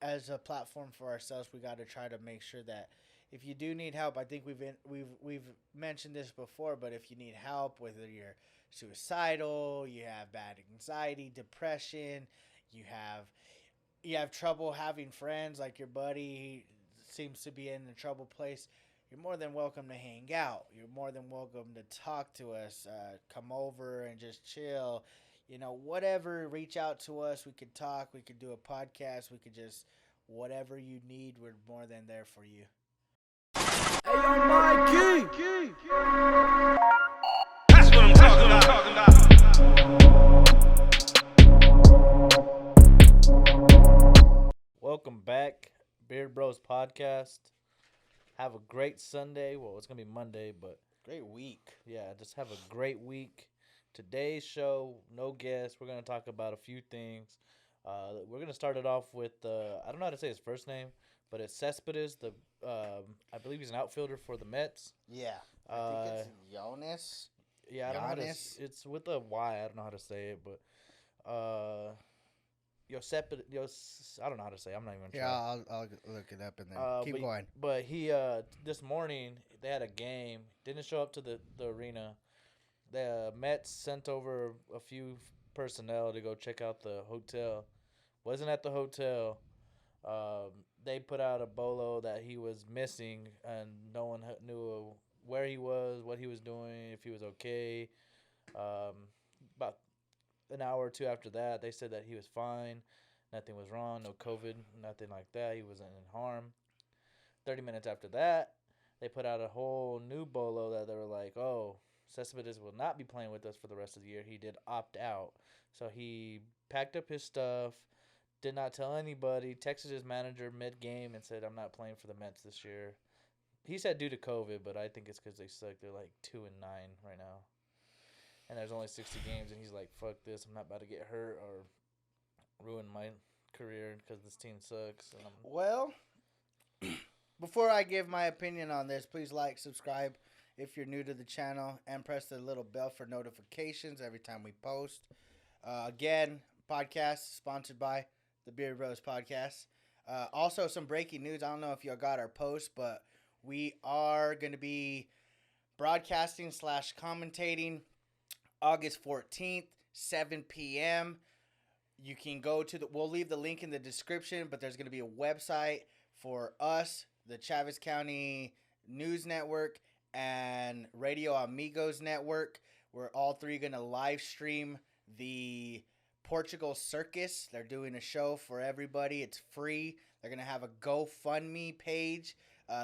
as a platform for ourselves, we got to try to make sure that if you do need help, I think we've mentioned this before, but if you need help, whether you're suicidal, you have bad anxiety, depression, you have you have trouble having friends, like your buddy seems to be in a trouble place, you're more than welcome to hang out. You're more than welcome to talk to us, come over and just chill. Whatever, reach out to us. We could talk. We could do a podcast. We could just, whatever you need, we're more than there for you. Hey, yo, Mikey! That's what I'm talking about. Welcome back, Beard Bros Podcast. Have a great Sunday. Well, it's going to be Monday, but Great week. yeah, just have a great week. Today's show, no guests. We're going to talk about a few things. We're going to start it off with, I don't know how to say his first name, but it's Cespedes. I believe he's an outfielder for the Mets. Yeah. I think it's Yoenis. Yeah, I don't know how to, Yoenis? it's with a Y. I don't know how to say it, but Cespedes, I don't know how to say it. I'm not even Yeah, trying. I'll look it up and then keep going. But he this morning they had a game. Didn't show up to the arena. The Mets sent over a few personnel to go check out the hotel. Wasn't at the hotel. They put out a bolo that he was missing, and no one knew where he was, what he was doing, if he was okay. About an hour or two after that, they said that he was fine. Nothing was wrong, no COVID, nothing like that. He wasn't in harm. 30 minutes after that, they put out a whole new bolo that they were like, oh, Cespedes will not be playing with us for the rest of the year. He did opt out. So he packed up his stuff, did not tell anybody, texted his manager mid-game and said, I'm not playing for the Mets this year. He said due to COVID, but I think it's because they suck. They're like 2-9 right now. And there's only 60 games, and he's like, fuck this. I'm not about to get hurt or ruin my career because this team sucks. And Well, before I give my opinion on this, please like, subscribe if you're new to the channel, and press the little bell for notifications every time we post. Again, podcast sponsored by the Beard Bros Podcast. Also, some breaking news. I don't know if y'all got our post, but we are going to be broadcasting / commentating August 14th, 7 p.m. You can go to we'll leave the link in the description, but there's going to be a website for us, the Chaves County News Network, and Radio Amigos Network. We're all three going to live stream the Portugal Circus. They're doing a show for everybody. It's free. They're going to have a GoFundMe page.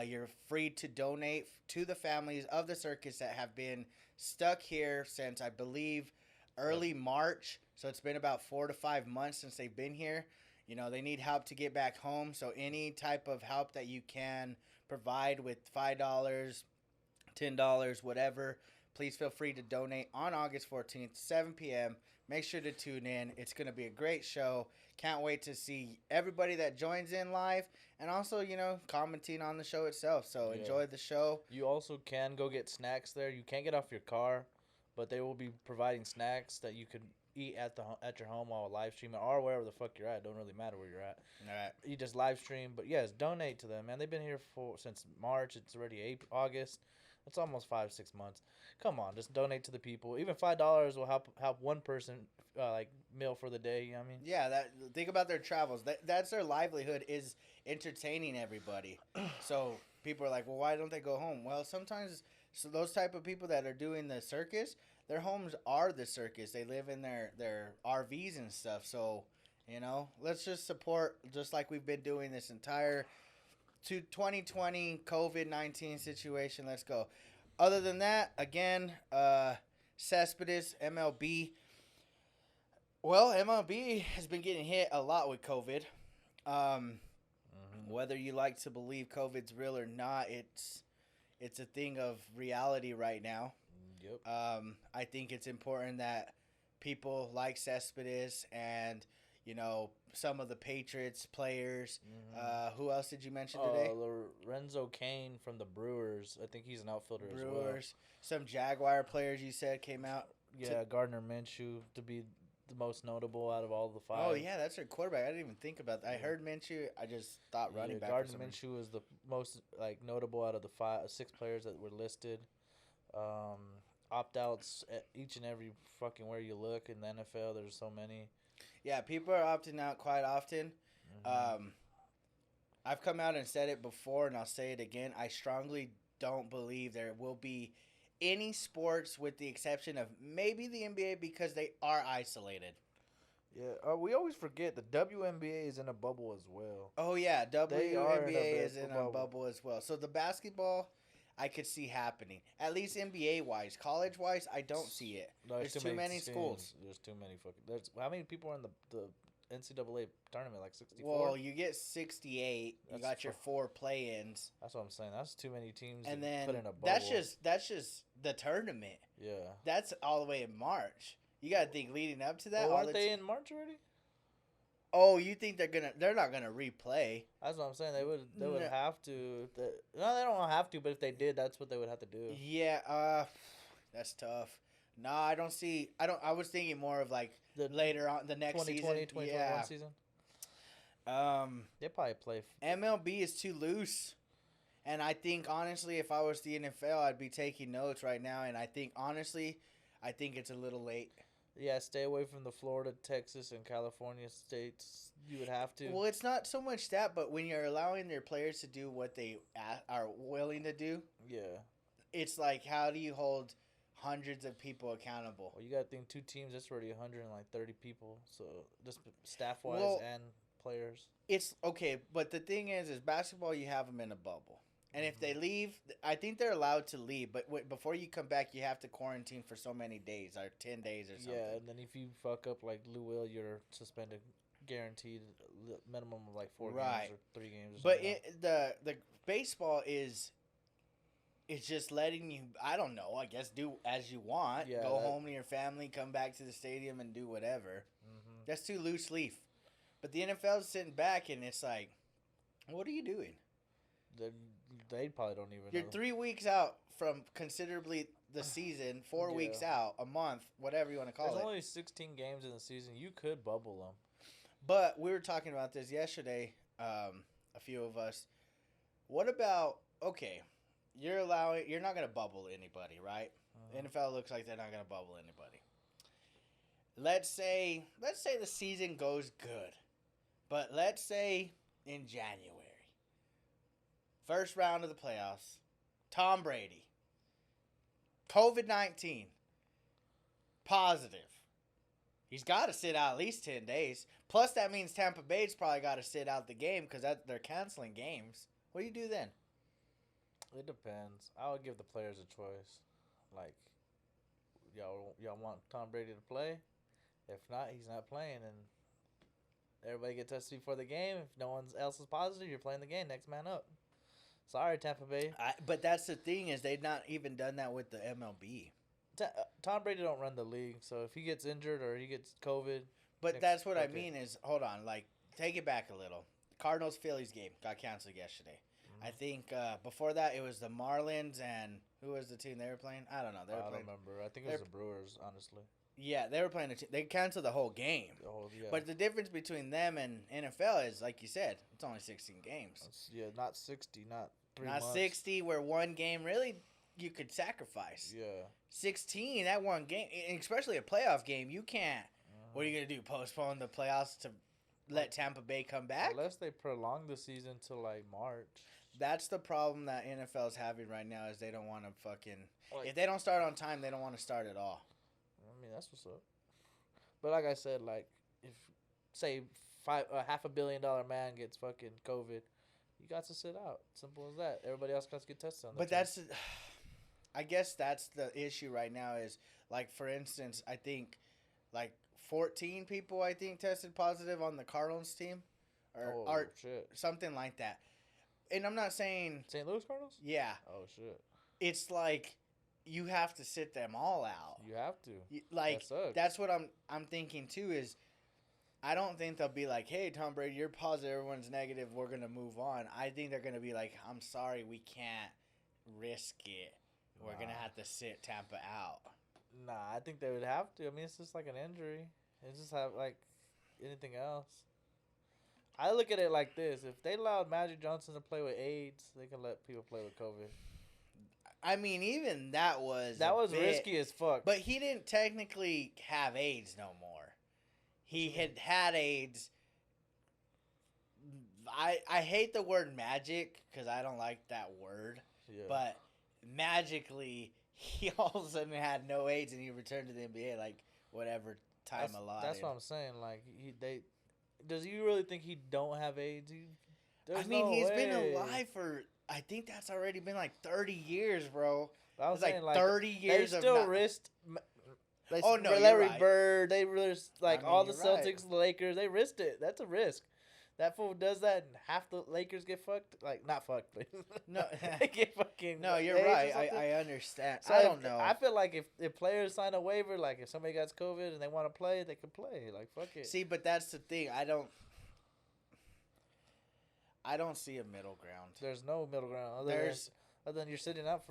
You're free to donate to the families of the circus that have been stuck here since, I believe, early March. So it's been about 4 to 5 months since they've been here. They need help to get back home. So any type of help that you can provide with $5, $10, whatever, please feel free to donate on August 14th, 7 p.m. Make sure to tune in. It's going to be a great show. Can't wait to see everybody that joins in live, and also, commenting on the show itself. So enjoy the show. you also can go get snacks there. You can't get off your car, but they will be providing snacks that you could eat at your home while live streaming or wherever the fuck you're at. Don't really matter where you're at. All right. You just live stream. But yes, donate to them, man. They've been here since March. It's already August. It's almost 5-6 months. Come on, just donate to the people. Even $5 will help one person meal for the day. You know what I mean? Yeah, think about their travels. That's their livelihood, is entertaining everybody. So people are like, well, why don't they go home? Well, sometimes those type of people that are doing the circus, their homes are the circus. They live in their RVs and stuff. So, let's just support, just like we've been doing this entire 2020 COVID-19 situation. Let's go. Other than that, again, Cespedes, MLB. Well, MLB has been getting hit a lot with COVID. Whether you like to believe COVID's real or not, it's a thing of reality right now. Yep. I think it's important that people like Cespedes and, some of the Patriots players. Who else did you mention today? Lorenzo Cain from the Brewers. I think he's an outfielder as well. Some Jaguar players you said came out. Yeah, Gardner Minshew to be the most notable out of all the five. Oh yeah, that's their quarterback. I didn't even think about that. I heard Minshew. I just thought running back. Gardner Minshew was the most notable out of the six players that were listed. Opt outs each and every fucking where you look in the NFL. There's so many. Yeah, people are opting out quite often. Mm-hmm. I've come out and said it before, and I'll say it again. I strongly don't believe there will be any sports with the exception of maybe the NBA because they are isolated. Yeah, we always forget the WNBA is in a bubble as well. Oh yeah, WNBA is in a bubble. bubble as well. So the basketball, I could see happening. At least NBA wise, college wise, I don't see it. There's too many schools. There's too many fucking. There's how many people are in the NCAA tournament? Like 64. Well, you get 68. You got your 4 play-ins. That's what I'm saying. That's too many teams. And to then put in a bubble. that's just the tournament. Yeah. That's all the way in March. You got to think leading up to that. Well, aren't they in March already? Oh, you think they're not gonna replay? That's what I'm saying. They would have to. No, they don't have to. But if they did, that's what they would have to do. Yeah. That's tough. No, I don't see. I was thinking more of like The later on the next 2020, season. 2021 season. They probably play. MLB is too loose, and I think honestly, if I was the NFL, I'd be taking notes right now. And I think honestly, it's a little late. Yeah, stay away from the Florida, Texas, and California states. You would have to. Well, it's not so much that, but when you're allowing their players to do what they are willing to do, Yeah. it's like, how do you hold hundreds of people accountable? Well, you got to think 2 teams. That's already 130 people. So just staff wise and players. It's okay, but the thing is basketball. You have them in a bubble, and if they leave, I think they're allowed to leave. But before you come back, you have to quarantine for so many days, or 10 days, or something. Yeah, and then if you fuck up like Lou Will, you're suspended, guaranteed minimum of like 4 games or 3 games. Or the baseball is just letting you. I don't know. I guess do as you want. Yeah, go home to your family, come back to the stadium, and do whatever. Mm-hmm. That's too loose leaf. But the NFL's sitting back, and it's like, what are you doing? They probably don't even. You're know. 3 weeks out from considerably the season, 4 weeks out, a month, whatever you want to call it. There's only 16 games in the season. You could bubble them. But we were talking about this yesterday, a few of us. What about, okay, you're not going to bubble anybody, right? NFL looks like they're not going to bubble anybody. Let's say the season goes good. But let's say in January, first round of the playoffs, Tom Brady, COVID-19, positive. He's got to sit out at least 10 days. Plus, that means Tampa Bay's probably got to sit out the game because they're canceling games. What do you do then? It depends. I would give the players a choice. Like, y'all want Tom Brady to play? If not, he's not playing, and everybody gets tested before the game. If no one else is positive, you're playing the game. Next man up. Sorry, Tampa Bay. But that's the thing is they've not even done that with the MLB. Tom Brady don't run the league, so if he gets injured or he gets COVID. But that's what I mean is, hold on, like, take it back a little. Cardinals-Phillies game got canceled yesterday. Mm-hmm. I think before that it was the Marlins and who was the team they were playing? I don't know. I don't remember. I think it was the Brewers, honestly. Yeah, they were playing. They canceled the whole game. But the difference between them and NFL is, like you said, it's only 16 games. Not 60, not 3 months. Not 60, where one game really you could sacrifice. Yeah. 16, that one game, especially a playoff game, you can't. What are you going to do, postpone the playoffs to let Tampa Bay come back? Unless they prolong the season till, like, March. That's the problem that NFL's having right now is they don't want to fucking... if they don't start on time, they don't want to start at all. I mean, that's what's up. But like I said, like, if, say, $500 million man gets fucking COVID, you got to sit out. Simple as that. Everybody else got to get tested on that. But that's... I guess that's the issue right now is, like, for instance, I think, like, 14 people, I think, tested positive on the Cardinals team. Or shit. Something like that. And I'm not saying... St. Louis Cardinals? Yeah. Oh, shit. It's like... You have to sit them all out. You have to. Like, that sucks. That's what I'm thinking, too, is I don't think they'll be like, hey, Tom Brady, you're positive, everyone's negative, we're going to move on. I think they're going to be like, I'm sorry, we can't risk it. We're going to have to sit Tampa out. Nah, I think they would have to. I mean, it's just like an injury. It's just have like anything else. I look at it like this: if they allowed Magic Johnson to play with AIDS, they can let people play with COVID. I mean, even that was Risky as fuck. But he didn't technically have AIDS no more. He had AIDS. I hate the word magic because I don't like that word. Yeah. But magically, he all of a sudden had no AIDS and he returned to the NBA like whatever time allotted. That's what I'm saying. Like does he really think he don't have AIDS? He's been alive for. I think that's already been like 30 years, bro. I was like 30 years. They still risked. Larry right. Bird. They risked all the Celtics, right. the Lakers. They risked it. That's a risk. That fool does that, and half the Lakers get fucked. Like not fucked, but no, they get fucking. No, you're right. I understand. So I don't know. I feel like if players sign a waiver, like if somebody got COVID and they want to play, they can play. Like fuck it. See, but that's the thing. I don't see a middle ground. There's no middle ground. Other than you're sitting out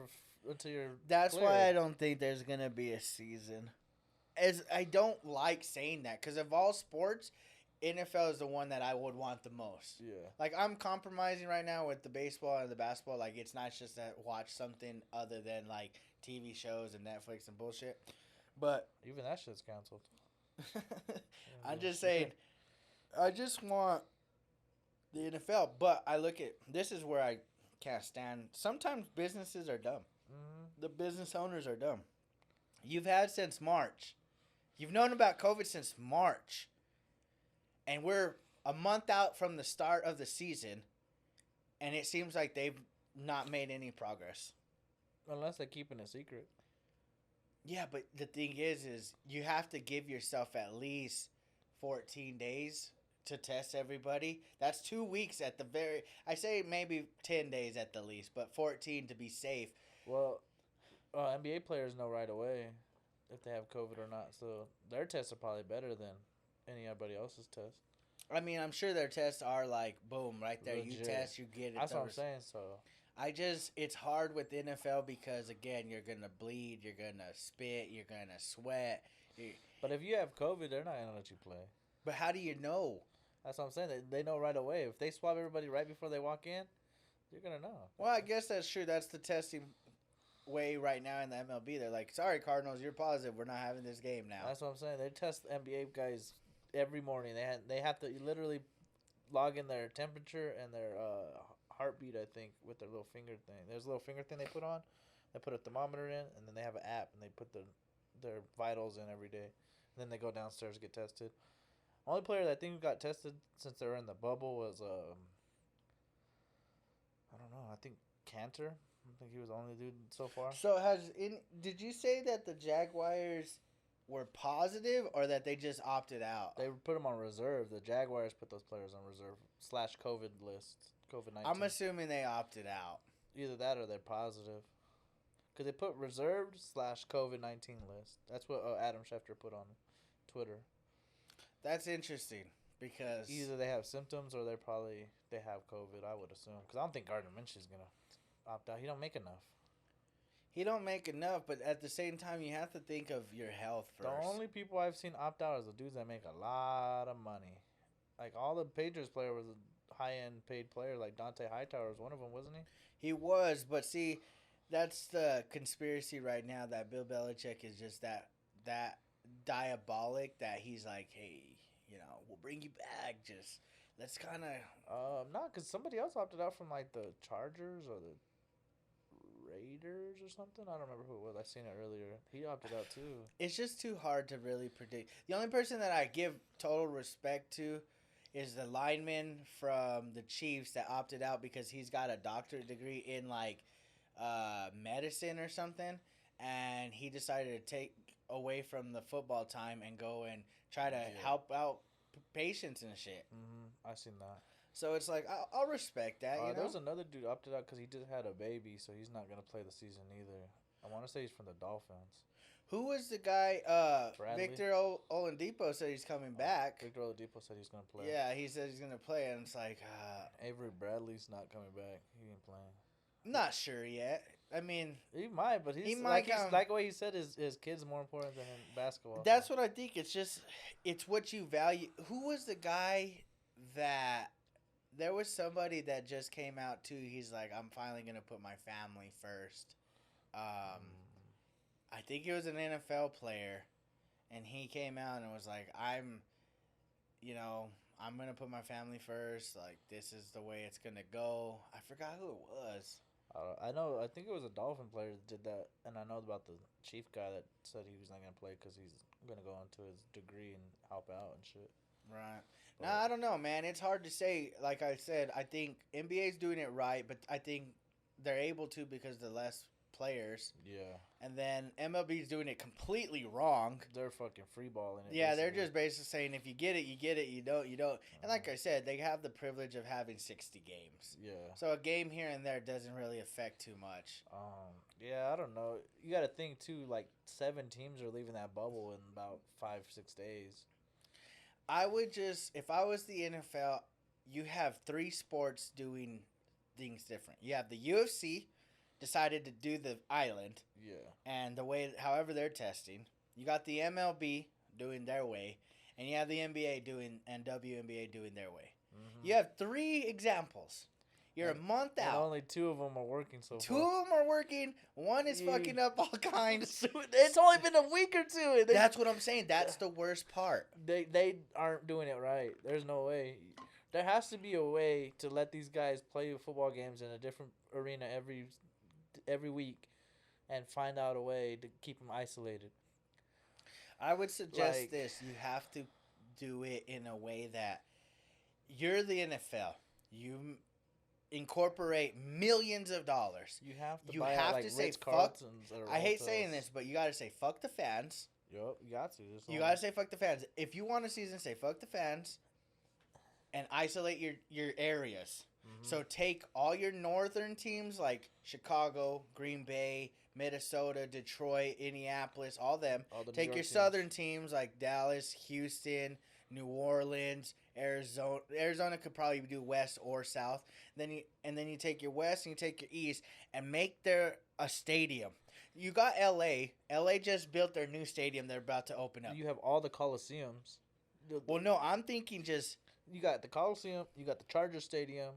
until you're. That's clear. why I don't think there's gonna be a season. As I don't like saying that because of all sports, NFL is the one that I would want the most. Yeah. Like I'm compromising right now with the baseball and the basketball. Like it's not just to watch something other than like TV shows and Netflix and bullshit. But even that shit's canceled. I'm just saying. I just want the NFL, but I look at this is where I can't stand. Sometimes businesses are dumb. Mm-hmm. The business owners are dumb. You've had since March. You've known about COVID since March. And we're a month out from the start of the season. And it seems like they've not made any progress. Unless they're keeping it secret. Yeah, but the thing is you have to give yourself at least 14 days to test everybody. That's 2 weeks at the very... I say maybe 10 days at the least, but 14 to be safe. Well, NBA players know right away if they have COVID or not. So their tests are probably better than anybody else's test. I mean, I'm sure their tests are like, boom, right there. Legit. You test, you get it. That's what I'm saying, so... it's hard with NFL because, again, you're going to bleed, you're going to spit, you're going to sweat. But if you have COVID, they're not going to let you play. But how do you know? That's what I'm saying. They know right away. If they swab everybody right before they walk in, you're going to know. Well, I guess that's true. That's the testing way right now in the MLB. They're like, sorry, Cardinals, you're positive. We're not having this game now. That's what I'm saying. They test NBA guys every morning. They have to literally log in their temperature and their heartbeat, I think, with their little finger thing. There's a little finger thing they put on. They put a thermometer in, and then they have an app, and they put their vitals in every day. And then they go downstairs to get tested. Only player that I think got tested since they were in the bubble was, I don't know, I think Cantor. I think he was the only dude so far. So did you say that the Jaguars were positive or that they just opted out? They put them on reserve. The Jaguars put those players on reserve / COVID list. COVID-19. I'm assuming they opted out. Either that or they're positive. Because they put reserved / COVID-19 list. That's what Adam Schefter put on Twitter. That's interesting because... Either they have symptoms or they have COVID, I would assume. Because I don't think Gardner Minshew's going to opt out. He don't make enough. He don't make enough, but at the same time, you have to think of your health first. The only people I've seen opt out is the dudes that make a lot of money. Like, all the Patriots player was a high-end paid player. Like, Dante Hightower was one of them, wasn't he? He was, but see, that's the conspiracy right now that Bill Belichick is just that diabolic that he's like, hey, we'll bring you back. Just let's kind of... No, because somebody else opted out from, like, the Chargers or the Raiders or something. I don't remember who it was. I seen it earlier. He opted out, too. It's just too hard to really predict. The only person that I give total respect to is the lineman from the Chiefs that opted out because he's got a doctorate degree in, like, medicine or something. And he decided to take away from the football time and go and try to help out patients and shit. Mm-hmm. I seen that. So it's like, I'll respect that, There was another dude opted out because he just had a baby, so he's not going to play the season either. I want to say he's from the Dolphins. Who was the guy? Bradley? Victor Oladipo said he's coming back. Victor Oladipo said he's going to play. Yeah, he said he's going to play, and it's like... Avery Bradley's not coming back. He ain't playing. Not sure yet. I mean, He might, but He he's might come- like what he said. His kid's more important than in basketball. that's what I think. It's just, it's what you value. Who was the guy that? There was somebody that just came out too. He's like, I'm finally gonna put my family first. I think he was an NFL player, and he came out and was like, I'm gonna put my family first. Like, this is the way it's gonna go. I forgot who it was. I know. I think it was a Dolphin player that did that, and I know about the Chief guy that said he was not gonna play because he's gonna go into his degree and help out and shit. Right. But- Nah, I don't know, man. It's hard to say. Like I said, I think NBA's doing it right, but I think they're able to because the less players. Yeah, And then MLB's doing it completely wrong. they're fucking freeballing it. Yeah, they're basically. just basically saying if you get it, you get it. You don't, you don't. And like I said, they have the privilege of having 60 games. Yeah. So a game here and there doesn't really affect too much. Yeah, I don't know. You got to think too. Like 7 teams are leaving that bubble in about 5-6 days. I would just, if I was the NFL, you have 3 sports doing things different. You have the UFC decided to do the island Yeah. and the way, however they're testing. You got the MLB doing their way, and you have the NBA doing and WNBA doing their way. Mm-hmm. You have 3 examples. You're a month And out. only 2 of them are working so 2 far. of them are working. One is fucking up all kinds. It's only been a week or 2. That's what I'm saying. That's the worst part. They aren't doing it right. There's no way. There has to be a way to let these guys play football games in a different arena every week, and find out a way to keep them isolated. I would suggest Like- this. You have to do it in a way that you're the NFL. You incorporate millions of dollars. You have to You buy have out, like, to say Ritz fuck- Carltons or I hate hotels. saying this, but you got to say fuck the fans. Yup, you got to. You got to say fuck the fans. If you want a season, say fuck the fans and isolate your areas. Mm-hmm. So take all your northern teams like Chicago, Green Bay, Minnesota, Detroit, Indianapolis, all them. All the New Take York your teams. southern teams like Dallas, Houston, New Orleans, Arizona. Arizona could probably do west or south. Then you take your west and you take your east and make there a stadium. You got LA. LA just built their new stadium they're about to open up. You have all the Coliseums. Well, no, I'm thinking just You got the Coliseum. You got the Charger Stadium,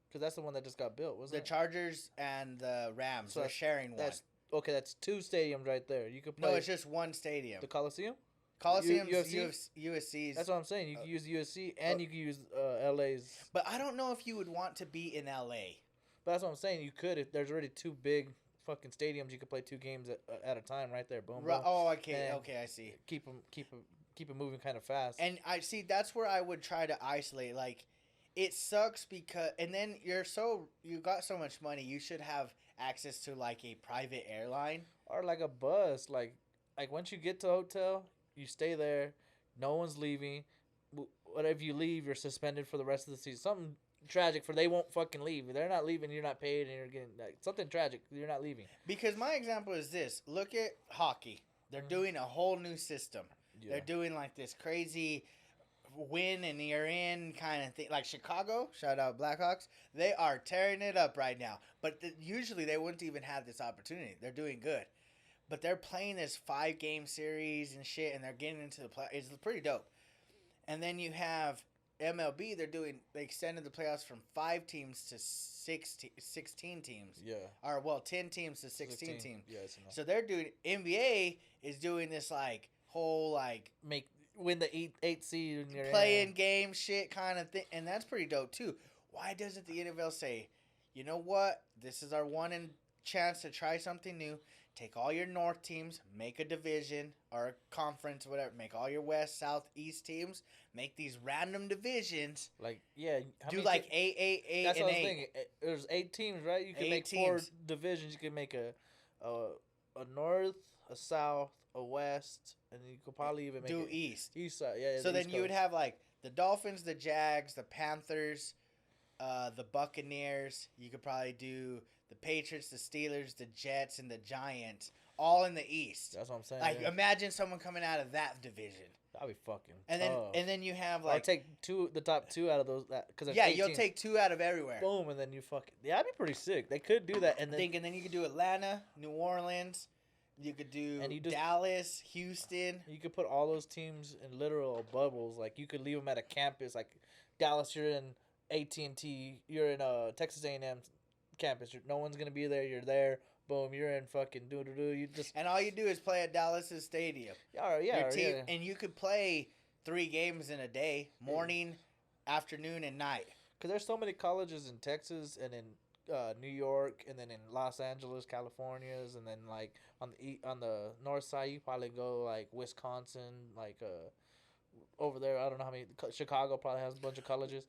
because that's the one that just got built, wasn't the it? Chargers and the Rams. So They're sharing one. That's okay. That's 2 stadiums right there. You could play No, it's just one stadium. the Coliseum. Coliseum's UFC? USC's. That's what I'm saying. You can use USC and you can use LA's. But I don't know if you would want to be in LA. But that's what I'm saying. You could if there's already 2 big fucking stadiums. You could play 2 games at a time right there. Boom. boom. Oh, okay, And okay, I see. Keep them moving kind of fast. And I see that's where I would try to isolate. Like, it sucks because, and then you got so much money, you should have access to like a private airline. Or like a bus. Like once you get to a hotel, you stay there. No one's leaving. What if you leave? You're suspended for the rest of the season. Something tragic for they won't fucking leave. If they're not leaving, you're not paid, and you're getting like something tragic. You're not leaving. Because my example is this: look at hockey. They're doing a whole new system. Yeah. They're doing like this crazy win and you're in kind of thing. Like Chicago, shout out Blackhawks, they are tearing it up right now. But usually they wouldn't even have this opportunity. They're doing good. But they're playing this 5-game series and shit, and they're getting into the play. It's pretty dope. And then you have MLB. They extended the playoffs from 5 teams to 16 teams. Yeah. Or, 10 teams to 16 teams. Yeah, it's enough. So they're doing, NBA is doing this like whole like Win the 8 seed in your playing game shit kind of thing, and that's pretty dope too. Why doesn't the NFL say, you know what, this is our chance to try something new? Take all your North teams, make a division or a conference, whatever. Make all your West, South, East teams. Make these random divisions. Like, yeah. Do like A, That's and what I was A. thinking. There's 8 teams, right? You can 8 make 4 teams. divisions. You can make a North, a South, a West, and you could probably even make Do it East. East side. Yeah. So the then East you would Coast. have like the Dolphins, the Jags, the Panthers, the Buccaneers. You could probably do the Patriots, the Steelers, the Jets, and the Giants, all in the East. That's what I'm saying. Like, yeah. imagine someone coming out of that division. That'd be fucking And tough. then you have Or like take the top two out of those. Because you'll take 2 out of everywhere. boom, and then you fucking that'd be pretty sick. They could do that, and then And then you could do Atlanta, New Orleans. You could do Dallas, Houston. you could put all those teams in literal bubbles. Like you could leave them at a campus. Like Dallas, you're in AT&T. You're in Texas A&M campus. No one's gonna be there. You're there. Boom, you're in fucking doo-doo-doo. You just And all you do is play at Dallas's stadium. yeah. And you could play 3 games in a day, morning, afternoon, and night. Because there's so many colleges in Texas and in New York and then in Los Angeles, Californias, and then like on the north side you probably go like Wisconsin, like over there. I don't know how many. Chicago probably has a bunch of colleges.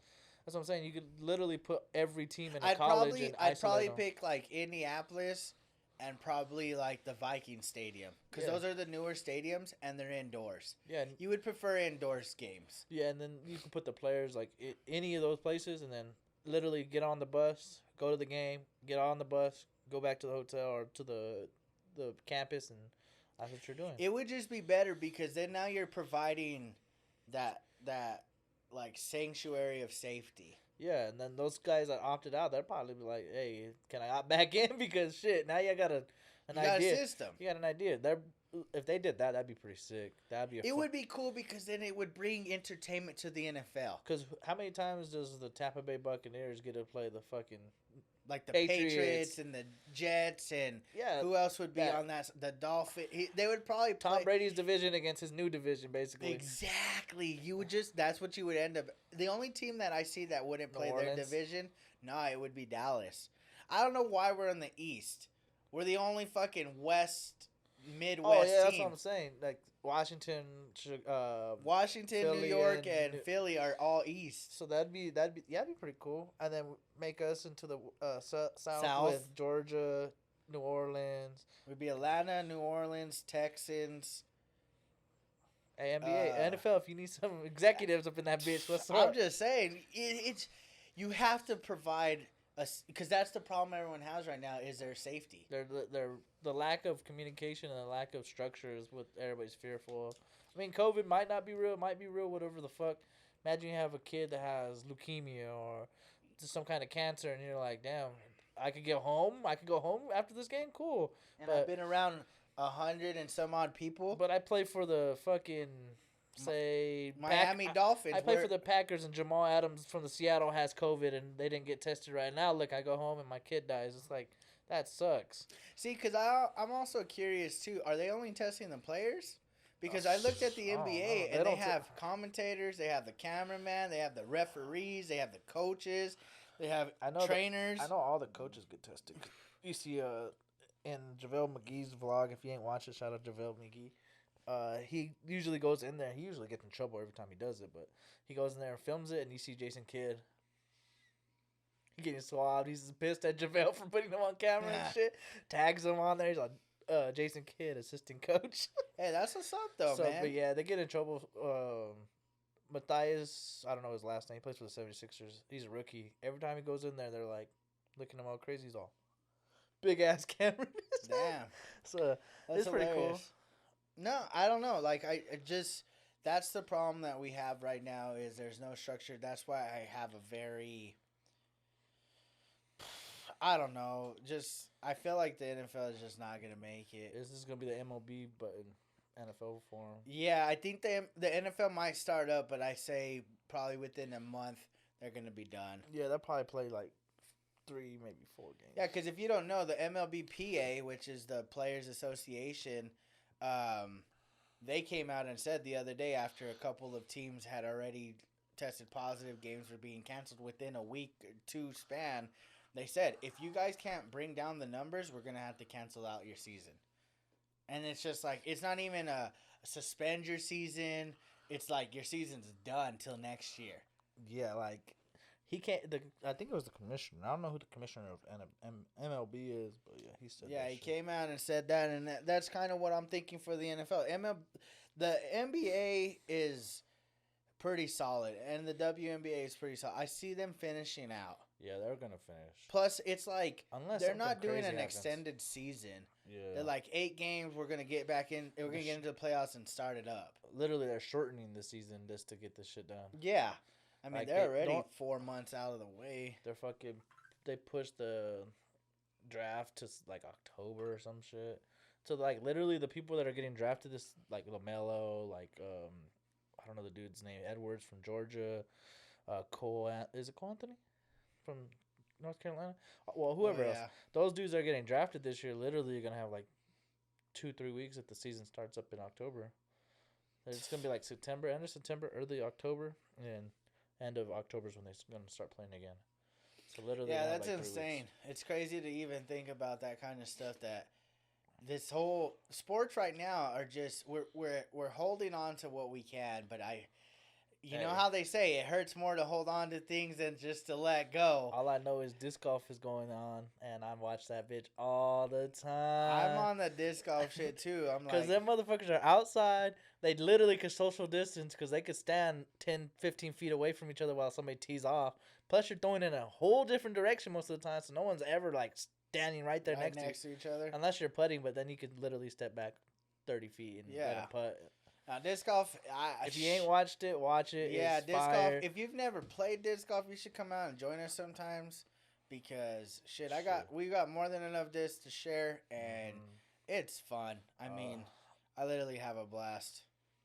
That's what I'm saying. You could literally put every team in a college. I'd probably pick like Indianapolis and probably like the Viking Stadium because those are the newer stadiums and they're indoors. Yeah, you would prefer indoors games. Yeah, and then you can put the players like any of those places, and then literally get on the bus, go to the game, get on the bus, go back to the hotel or to the campus, and that's what you're doing. It would just be better because then now you're providing that like sanctuary of safety. Yeah, and then those guys that opted out, they'll probably be like, "Hey, can I opt back in?" Because shit, now you got an idea. Got a system. You got an idea. If they did that, that'd be pretty sick. That'd be. It would be cool because then it would bring entertainment to the NFL. Because how many times does the Tampa Bay Buccaneers get to play the fucking like the Patriots and the Jets and who else would be on that? The Dolphins. They would probably play Tom Brady's division against his new division, basically. Exactly. You would that's what you would end up. The only team that I see that wouldn't play their division, it would be Dallas. I don't know why we're in the East. We're the only fucking Midwest team. That's what I'm saying. Like Washington, Philly, New York, and Philly are all East. So that'd be pretty cool. And then make us into the South with Georgia, New Orleans. We'd be Atlanta, New Orleans, Texans. Hey, NBA, NFL. If you need some executives up in that bitch, what's up? I'm just saying, it's you have to provide because that's the problem everyone has right now is their safety. The lack of communication and the lack of structure is what everybody's fearful of. I mean, COVID might not be real. It might be real, whatever the fuck. Imagine you have a kid that has leukemia or just some kind of cancer, and you're like, damn, I could go home after this game? Cool. And I've been around 100 and some odd people. But I play for the fucking... Miami Dolphins. I play for the Packers, and Jamal Adams from the Seattle has COVID, and they didn't get tested right now. Look, I go home and my kid dies. It's like that sucks. See, because I'm also curious too. Are they only testing the players? Because I looked at the NBA and they have commentators, they have the cameraman, they have the referees, they have the coaches, they have trainers. I know all the coaches get tested. You see, in JaVale McGee's vlog, if you ain't watched it, shout out JaVale McGee. He usually goes in there. He usually gets in trouble every time he does it, but he goes in there and films it, and you see Jason Kidd. He getting swabbed. He's pissed at JaVale for putting him on camera and shit. Tags him on there. He's like, Jason Kidd, assistant coach. Hey, that's what's up, though, man. But yeah, they get in trouble. Matthias, I don't know his last name. He plays for the 76ers. He's a rookie. Every time he goes in there, they're like looking at him all crazy. He's all big-ass camera. Damn. So that's it's pretty cool. No, I don't know. Like, I just... That's the problem that we have right now is there's no structure. That's why I have a very... I don't know. Just... I feel like the NFL is just not going to make it. This is going to be the MLB, but in NFL form. Yeah, I think the NFL might start up, but I say probably within a month they're going to be done. Yeah, they'll probably play like 3, maybe 4 games. Yeah, because if you don't know, the MLBPA, which is the Players Association... they came out and said the other day after a couple of teams had already tested positive, games were being canceled within a week or 2 span. They said, if you guys can't bring down the numbers, we're going to have to cancel out your season. And it's just like, it's not even a suspend your season. It's like your season's done till next year. Yeah, like he can't. I think it was the commissioner. I don't know who the commissioner of MLB is, but yeah, he said. Yeah, he came out and said that, and that's kind of what I'm thinking for the NFL. The NBA is pretty solid, and the WNBA is pretty solid. I see them finishing out. Yeah, they're gonna finish. Plus, it's like Unless they're something not doing crazy an happens. extended season. Yeah. They're like 8 games. We're gonna get back in. We're gonna get into the playoffs and start it up. Literally, they're shortening the season just to get this shit done. Yeah, I mean Like, they're they already don't- 4 months out of the way. They're fucking. They pushed the draft to like October or some shit. So like literally the people that are getting drafted this like LaMelo, like I don't know the dude's name, Edwards from Georgia, is it Cole Anthony from North Carolina? Well, whoever else. Yeah. Those dudes that are getting drafted this year literally are gonna have like 2-3 weeks if the season starts up in October. It's gonna be like September, end of September, early October, and end of October is when they're gonna start playing again. So literally, Yeah, they have, that's like, 3 insane. weeks. It's crazy to even think about that kind of stuff. That this whole sports right now are just we're holding on to what we can, but you know Hey. how they say it hurts more to hold on to things than just to let go. All I know is disc golf is going on, and I watch that bitch all the time. I'm on the disc golf shit too. I'm Because like, them motherfuckers are outside. They literally could social distance because they could stand 10, 15 feet away from each other while somebody tees off. Plus, you're throwing in a whole different direction most of the time, so no one's ever, like, standing right there right next to each other. Unless you're putting, but then you could literally step back 30 feet and let Yeah. them putt. Now, disc golf. If you ain't watched it, watch it. Yeah, It's disc fire. golf. If you've never played disc golf, you should come out and join us sometimes because we got more than enough discs to share and it's fun. I mean, I literally have a blast.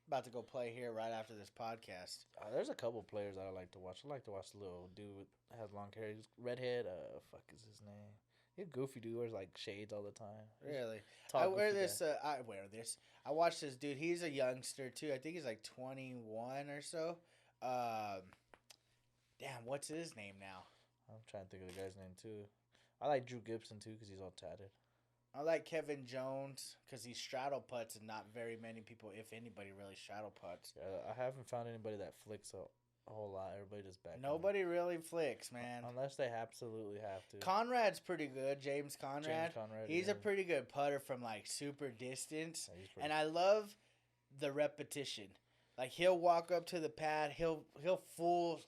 About to go play here right after this podcast. There's a couple players that I like to watch. I like to watch the little dude that has long hair. He's redhead. Fuck is his name? He's a goofy dude. Wears like shades all the time. Really? Tall, I wear goofy this. guy. I wear this. I watch this dude. He's a youngster too. I think he's like 21 or so. Damn, what's his name now? I'm trying to think of the guy's name too. I like Drew Gibson too because he's all tatted. I like Kevin Jones because he straddle putts and not very many people, if anybody, really straddle putts. I haven't found anybody that flicks a whole lot. Everybody just back. Nobody really flicks, man. Unless they absolutely have to. Conrad's pretty good, James Conrad. He's yeah. a pretty good putter from like super distance, Yeah, he's pretty and I love the repetition. Like he'll walk up to the pad, he'll full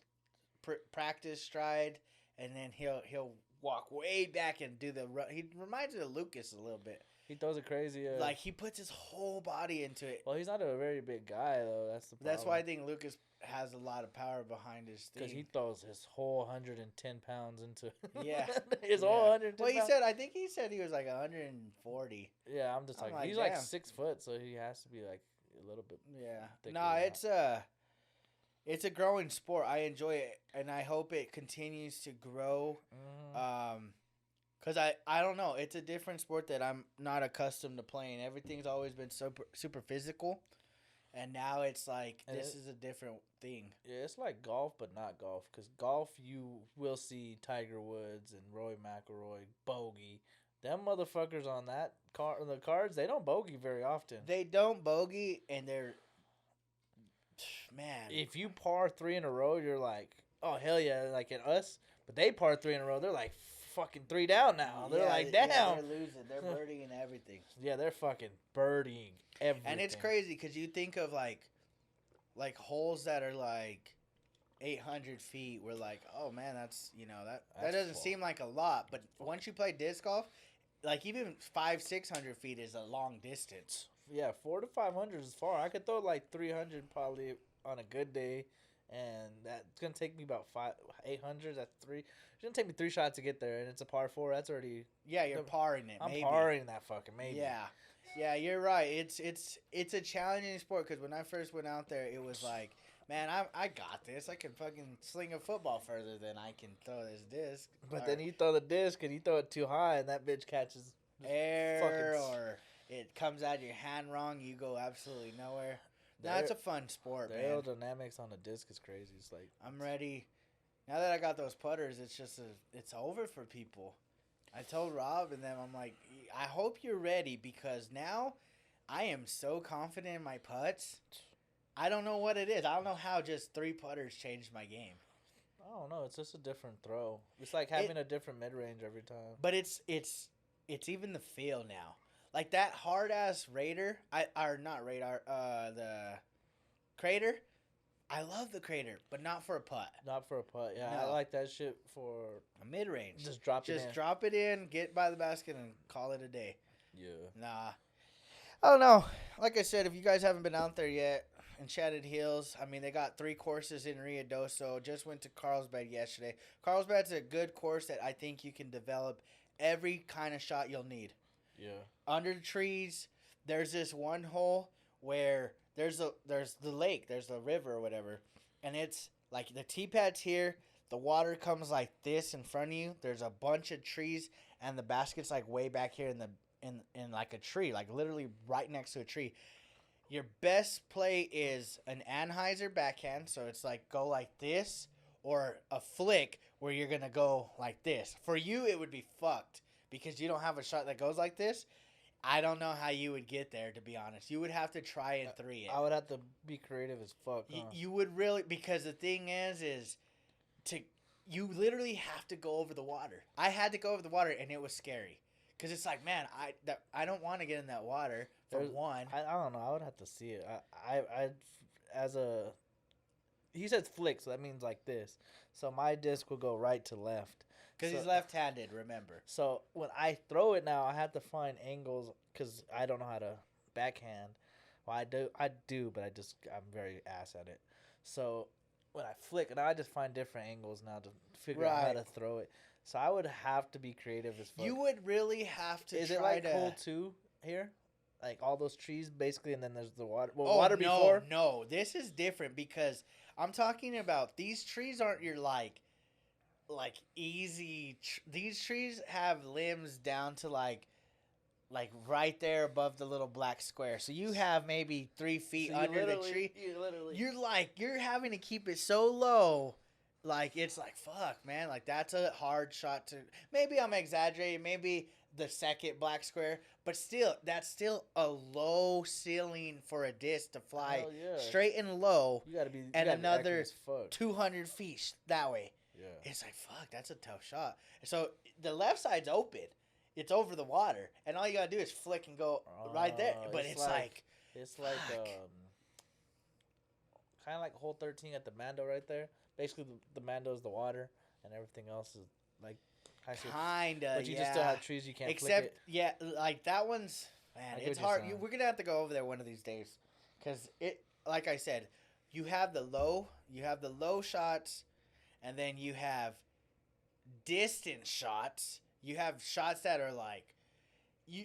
practice stride, and then he'll walk way back and do the. He reminds me of Lucas a little bit. He throws it crazy. Like he puts his whole body into it. Well, he's not a very big guy though. That's the problem. That's why I think Lucas has a lot of power behind his thing. Because he throws his whole 110 pounds into. Yeah. his Yeah. whole 110. Well, pounds. I think he said he was like 140. Yeah, I'm just I'm like, like, he's like damn. 6 foot, so he has to be like a little bit. Yeah. thicker No, than it's a growing sport. I enjoy it, and I hope it continues to grow. Cause I don't know, it's a different sport that I'm not accustomed to playing. Everything's always been super physical, and now it's like And this is a different thing. Yeah, it's like golf, but not golf. Because golf, you will see Tiger Woods and Roy McIlroy bogey. Them motherfuckers on that the cards, they don't bogey very often. They don't bogey, and they're man. If you par 3 in a row, you're like, oh hell yeah, like in us. But they par 3 in a row, they're like fucking 3 down now. They're like, damn. Yeah, they're losing. They're birdieing everything. Yeah, they're fucking birdieing everything. And it's crazy because you think of like holes that are like 800 feet. We're like, oh man, that's that That's doesn't full. seem like a lot. But once you play disc golf, like even 500-600 feet is a long distance. Yeah, 400 to 500 is far. I could throw like 300 probably on a good day, and that's gonna take me about 800. That's 3. It's gonna take me 3 shots to get there, and it's a par 4. That's already. Yeah, you're parring it. I'm maybe. parring that fucking maybe. Yeah, you're right. It's a challenging sport because when I first went out there, it was like, man, I got this. I can fucking sling a football further than I can throw this disc. But then you throw the disc and you throw it too high, and that bitch catches air fucking- or it comes out of your hand wrong. You go absolutely nowhere. That's a fun sport, The man. aerodynamics on the disc is crazy. It's like I'm ready. Now that I got those putters, it's over for people. I told Rob and them, I'm like, I hope you're ready because now I am so confident in my putts. I don't know what it is. I don't know how just 3 putters changed my game. I don't know. It's just a different throw. It's like having a different mid range every time. But it's even the feel now. Like that hard ass Raider, the Crater. I love the crater, but not for a putt. Not for a putt. Yeah, I No. like that shit for A mid-range. just drop it Just in. drop it in, get by the basket, and call it a day. Yeah. Nah. I don't know. Like I said, if you guys haven't been out there yet, Enchanted Hills, I mean, they got 3 courses in Rio Doso. Just went to Carlsbad yesterday. Carlsbad's a good course that I think you can develop every kind of shot you'll need. Yeah. Under the trees, there's this one hole where there's the lake, there's the river or whatever, and it's like the tee pad's here, the water comes like this in front of you. There's a bunch of trees, and the basket's like way back here in like a tree, like literally right next to a tree. Your best play is an Anheuser backhand, so it's like go like this, or a flick where you're gonna go like this. For you, it would be fucked because you don't have a shot that goes like this. I don't know how you would get there, to be honest. You would have to try and 3 it. I would have to be creative as fuck. Huh? You would really, because the thing is you literally have to go over the water. I had to go over the water, and it was scary. Because it's like, man, I don't want to get in that water, for one. I don't know. I would have to see it. He says flick, so that means like this. So my disc will go right to left. Because he's left-handed, remember. So when I throw it now, I have to find angles because I don't know how to backhand. Well, I do, but I'm very ass at it. So when I flick, and I just find different angles now to figure out how to throw it. So I would have to be creative as fuck. You would really have to Is try it like to... hole 2 here? Like all those trees, basically, and then there's the water. Well, water no, before? No, this is different because I'm talking about these trees aren't your like easy. These trees have limbs down to like right there above the little black square. So you have maybe 3 feet So under the tree. You're having to keep it so low. Like, it's like, fuck, man. Like, that's a hard shot to... Maybe I'm exaggerating. Maybe the second black square. But still, that's still a low ceiling for a disc to fly straight and low. You gotta be... And another as fuck. 200 feet that way. Yeah. It's like, fuck, that's a tough shot. So, the left side's open. It's over the water. And all you gotta do is flick and go right there. But it's like... It's like... kind of like hole 13 at the Mando right there. Basically, the Mando is the water, and everything else is like... Kinda, But you just still have trees you can't flick it. Yeah, like that one's... Man, it's hard. We're going to have to go over there one of these days. Because it... Like I said, you have the low shots, and then you have distance shots. You have shots that are like...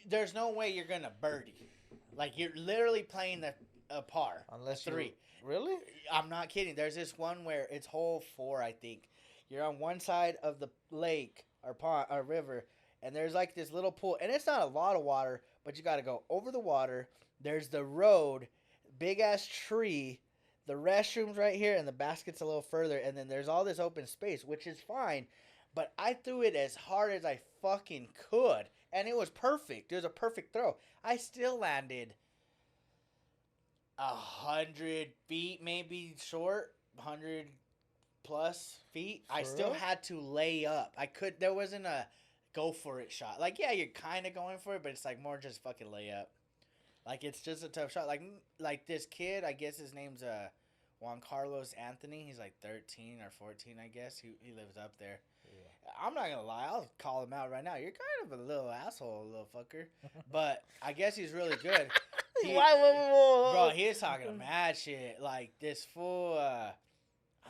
there's no way you're going to birdie. Like, you're literally playing a par. Unless 3. Really? I'm not kidding. There's this one where it's hole 4, I think. You're on one side of the lake or pond or river, and there's like this little pool, and it's not a lot of water, but you got to go over the water. There's the road, big ass tree, the restrooms right here, and the basket's a little further, and then there's all this open space, which is fine. But I threw it as hard as I fucking could, and it was perfect. It was a perfect throw. I still landed 100 feet, maybe short, 100 plus feet. I still had to lay up. There wasn't a go for it shot. Like, yeah, you're kind of going for it, but it's like more just fucking lay up. Like, it's just a tough shot. Like this kid, I guess his name's Juan Carlos Anthony. He's like 13 or 14, I guess. He lives up there. Yeah. I'm not gonna lie, I'll call him out right now. You're kind of a little asshole, little fucker. But I guess he's really good. Bro, he was talking mad shit. Like, this fool, I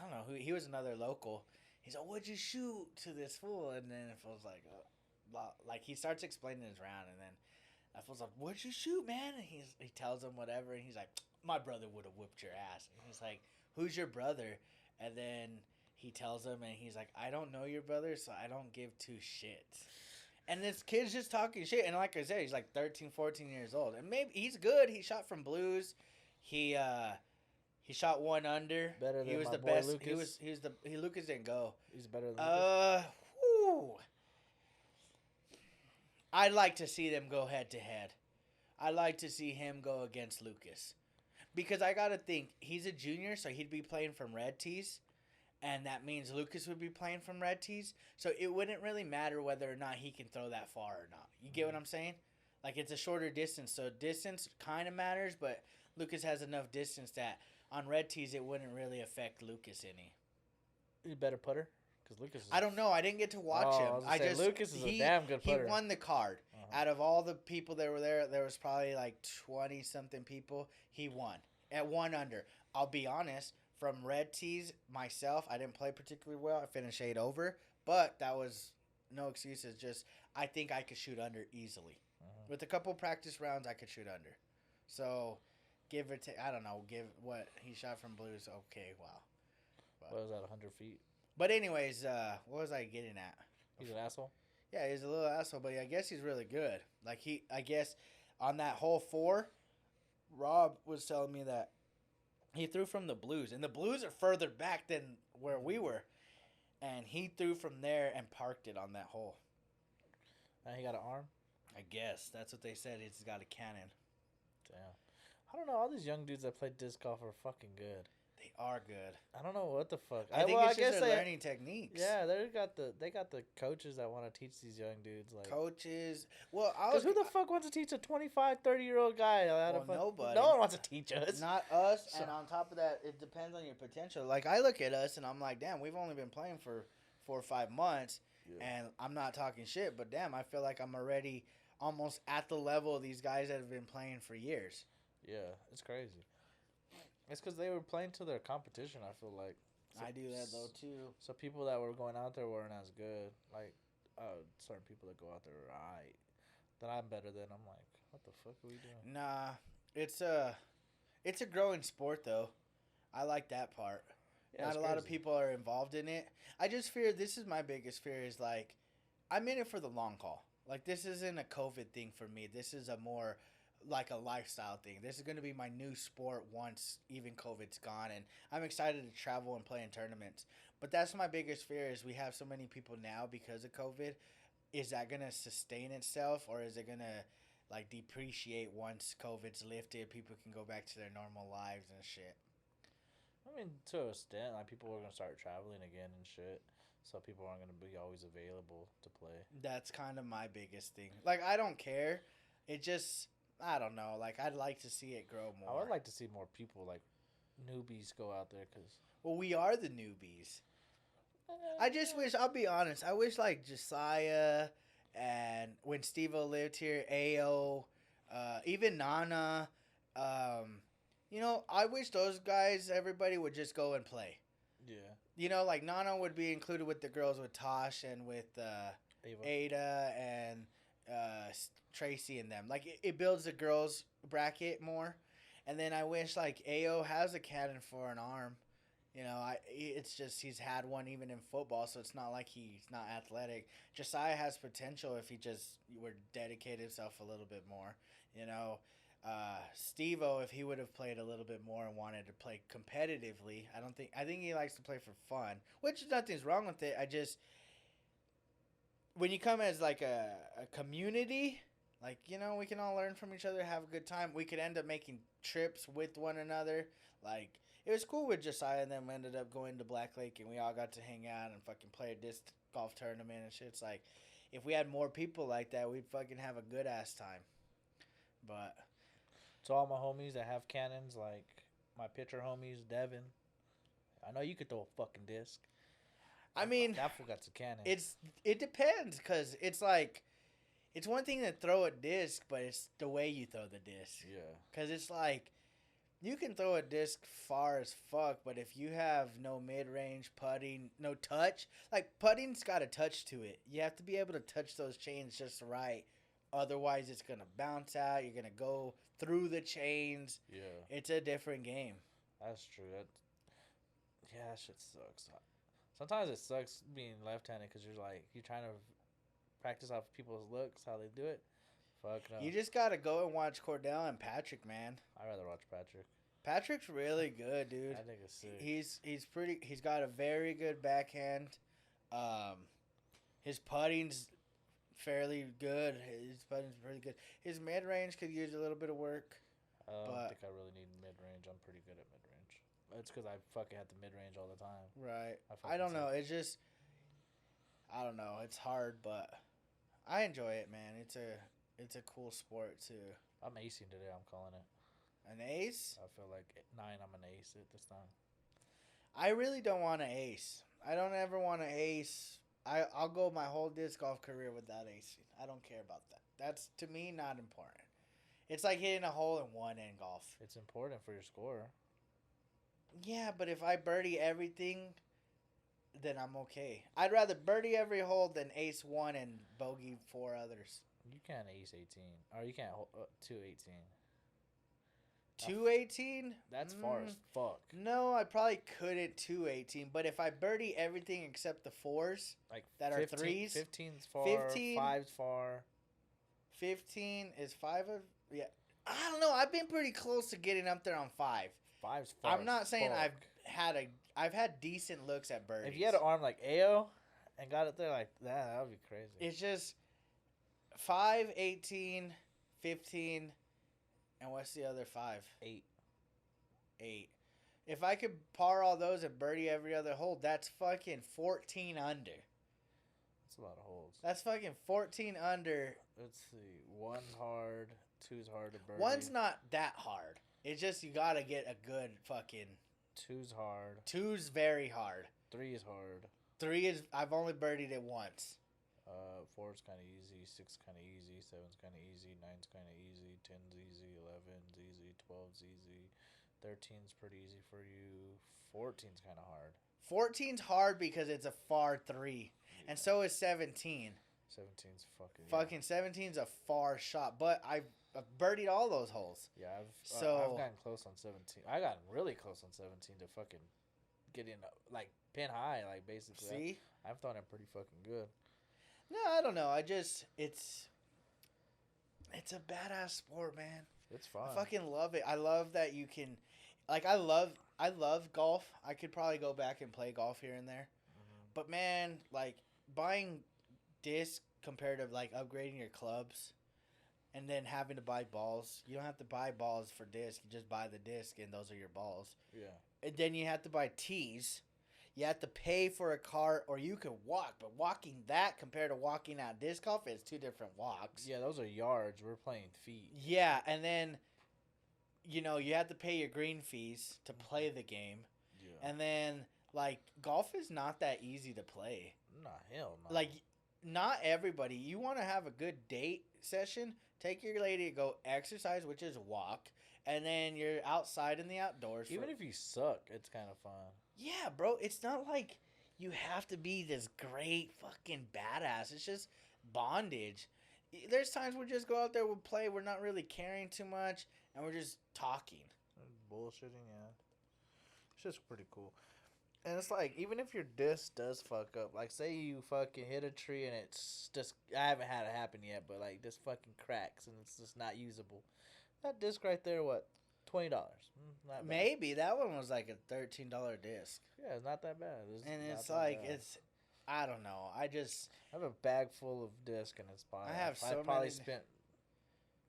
don't know, he was another local. He's like, what'd you shoot to this fool? And then the fool's like, he starts explaining his round, and then that fool's like, what'd you shoot, man? And he tells him whatever, and he's like, my brother would have whooped your ass. And he's like, who's your brother? And then he tells him, and he's like, I don't know your brother, so I don't give 2 shits. And this kid's just talking shit. And like I said, he's like 13, 14 years old. And maybe he's good. He shot from blues. He shot 1 under. Better than he was my the boy best. Lucas. Lucas didn't go. He's better than Lucas. Whew. I'd like to see them go head to head. I'd like to see him go against Lucas. Because I got to think, he's a junior, so he'd be playing from red tees. And that means Lucas would be playing from red tees. So it wouldn't really matter whether or not he can throw that far or not. You get what I'm saying? Like, it's a shorter distance. So distance kind of matters, but Lucas has enough distance that on red tees it wouldn't really affect Lucas any. You better putter? Because Lucas is... I don't know. I didn't get to watch him. I just Lucas is a damn good putter. He won the card. Out of all the people that were there, there was probably like 20-something people. He won at 1 under. I'll be honest. From red tees, myself, I didn't play particularly well. I finished 8 over, but that was no excuses. Just I think I could shoot under easily. With a couple practice rounds, I could shoot under. So, give or take, I don't know. Give what he shot from blues. Okay, wow. But, what was that? 100 feet. But anyways, what was I getting at? He's an asshole. Yeah, he's a little asshole, but I guess he's really good. Like I guess on that hole 4, Rob was telling me that he threw from the blues, and the blues are further back than where we were, and he threw from there and parked it on that hole. And he got an arm. I guess that's what they said. He's got a cannon. Damn. I don't know. All these young dudes that play disc golf are fucking good. They are good. I don't know what the fuck. I think it's just they're learning techniques. Yeah, they got the coaches that want to teach these young dudes. Like coaches. Well, who the fuck wants to teach a 25, 30-year-old guy? Nobody. No one wants to teach us. Not us. So, and on top of that, it depends on your potential. Like I look at us and I'm like, damn, we've only been playing for 4 or 5 months, and I'm not talking shit, but damn, I feel like I'm already almost at the level of these guys that have been playing for years. Yeah, it's crazy. It's because they were playing to their competition, I feel like. So, I do that, though, too. So people that were going out there weren't as good. Like, certain people that go out there are alright. Then I'm better than. I'm like, what the fuck are we doing? Nah, it's a growing sport, though. I like that part. Yeah, not a lot of people are involved in it. I just fear, this is my biggest fear, is like, I'm in it for the long haul. Like, this isn't a COVID thing for me. This is a more... like a lifestyle thing. This is going to be my new sport once even COVID's gone, and I'm excited to travel and play in tournaments. But that's my biggest fear is we have so many people now because of COVID. Is that going to sustain itself, or is it going to like depreciate once COVID's lifted? People can go back to their normal lives and shit. I mean, to an extent, like people are going to start traveling again and shit. So people aren't going to be always available to play. That's kind of my biggest thing. Like, I don't care. It just... I don't know. Like, I'd like to see it grow more. I would like to see more people, like, newbies go out there. Well, we are the newbies. I just wish, I'll be honest, I wish, like, Josiah and when Steve-O lived here, Ao, even Nana, you know, I wish those guys, everybody would just go and play. Yeah. You know, like, Nana would be included with the girls with Tosh and with Ada and... Tracy and them. Like, it builds the girls bracket more. And then I wish, like, Ao has a cannon for an arm. You know, it's just he's had one even in football, so it's not like he's not athletic. Josiah has potential if he just would dedicate himself a little bit more. You know, Steve-O, if he would have played a little bit more and wanted to play competitively, I think he likes to play for fun, which nothing's wrong with it. I just... when you come as, like, a community, like, you know, we can all learn from each other, have a good time. We could end up making trips with one another. Like, it was cool with Josiah, and then we ended up going to Black Lake, and we all got to hang out and fucking play a disc golf tournament and shit. It's like, if we had more people like that, we'd fucking have a good-ass time. But... to all my homies that have cannons, like my pitcher homies, Devin, I know you could throw a fucking disc. I mean, that fool got some cannon. It depends, because it's like, it's one thing to throw a disc, but it's the way you throw the disc. Yeah. Because it's like, you can throw a disc far as fuck, but if you have no mid-range putting, no touch, like putting's got a touch to it. You have to be able to touch those chains just right. Otherwise, it's going to bounce out. You're going to go through the chains. Yeah. It's a different game. That's true. That shit sucks. Sometimes it sucks being left-handed because you're trying to practice off people's looks, how they do it. Fuck no. You just got to go and watch Cordell and Patrick, man. I'd rather watch Patrick. Patrick's really good, dude. I think it's sick. He's got a very good backhand. His putting's fairly good. His putting's pretty good. His mid-range could use a little bit of work. I don't think I really need mid-range. I'm pretty good at mid-range. It's because I fucking had the mid-range all the time. Right. I don't know. It's just, I don't know. It's hard, but I enjoy it, man. It's a cool sport, too. I'm acing today. I'm calling it. An ace? I feel like 9, I'm an ace at this time. I really don't want to ace. I don't ever want to ace. I'll go my whole disc golf career without acing. I don't care about that. That's, to me, not important. It's like hitting a hole in one in golf. It's important for your score. Yeah, but if I birdie everything, then I'm okay. I'd rather birdie every hole than ace one and bogey 4 others. You can't ace 18. Or you can't 218. 218? That's far as fuck. No, I probably couldn't 218. But if I birdie everything except the 4s Like that 15, are 3s, 15's far, 15 5's far. 15 is 5 of... Yeah. I don't know. I've been pretty close to getting up there on 5. 5's far. I'm not saying fuck. I've had decent looks at birdies. If you had an arm like Ao and got it there like that would be crazy. It's just 5, 18, 15, and what's the other 5? 8. 8. If I could par all those and birdie every other hole, that's fucking 14 under. That's a lot of holes. That's fucking 14 under. Let's see. 1's hard. 2's hard to birdie. 1's not that hard. It's just you gotta get a good fucking... 2's hard. 2's very hard. 3 is hard. 3 is... I've only birdied it once. 4's kind of easy. 6's kind of easy. 7's kind of easy. 9's kind of easy. 10's easy. 11's easy. 12's easy. 13's pretty easy for you. 14's kind of hard. 14's hard because it's a far 3. And so is 17. 17's Fucking 17's a far shot. But I've birdied all those holes. Yeah, I've So- gotten close on 17. I got really close on 17 to fucking get in, like, pin high, like, basically. See? I've thought I'm pretty fucking good. No, I don't know. I just... It's a badass sport, man. It's fun. I fucking love it. I love that you can... Like, I love golf. I could probably go back and play golf here and there. Mm-hmm. But, man, like, buying disc compared to, like, upgrading your clubs and then having to buy balls. You don't have to buy balls for disc. You just buy the disc, and those are your balls. Yeah. And then you have to buy tees. You have to pay for a cart, or you can walk. But walking that compared to walking out disc golf is 2 different walks. Yeah, those are yards. We're playing feet. Yeah, and then, you know, you have to pay your green fees to play the game. Yeah. And then, like, golf is not that easy to play. Nah, hell no. Like, not everybody. You want to have a good date session, take your lady to go exercise, which is walk, and then you're outside in the outdoors. Even if you suck, it's kind of fun. Yeah, bro, it's not like you have to be this great fucking badass. It's just bondage. There's times we just go out there, we'll play, we're not really caring too much, and we're just talking. Bullshitting, yeah. It's just pretty cool. And it's like, even if your disc does fuck up, like, say you fucking hit a tree and it's just, I haven't had it happen yet, but, like, this fucking cracks and it's just not usable. That disc right there, what, $20? Not bad. Maybe. That one was like a $13 disc. Yeah, it's not that bad. And not it's that like, bad. it's, I don't know. I have a bag full of disc and it's probably, I have I so probably many- spent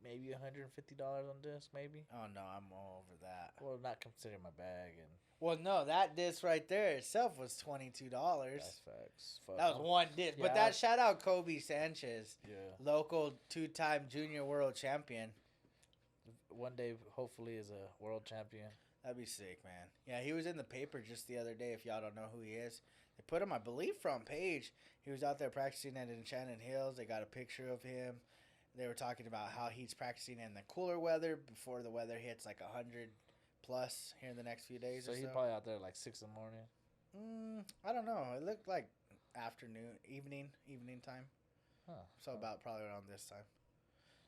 maybe $150 on disc, maybe. Oh, no, I'm all over that. Well, not considering my bag and Well, no, that disc right there itself was $22. that's facts. Fuck. That was one disc. Yeah, But that shout out Kobe Sanchez, Yeah. local 2-time junior world champion. One day, hopefully, is a world champion. That'd be sick, man. Yeah, he was in the paper just the other day. If y'all don't know who he is, they put him, I believe, front page. He was out there practicing at Enchanted Hills. They got a picture of him. They were talking about how he's practicing in the cooler weather before the weather hits like 100 plus here in the next few days. So or he's so. probably out there like 6 in the morning. I don't know. It looked like afternoon, evening time. Huh. So about probably around this time.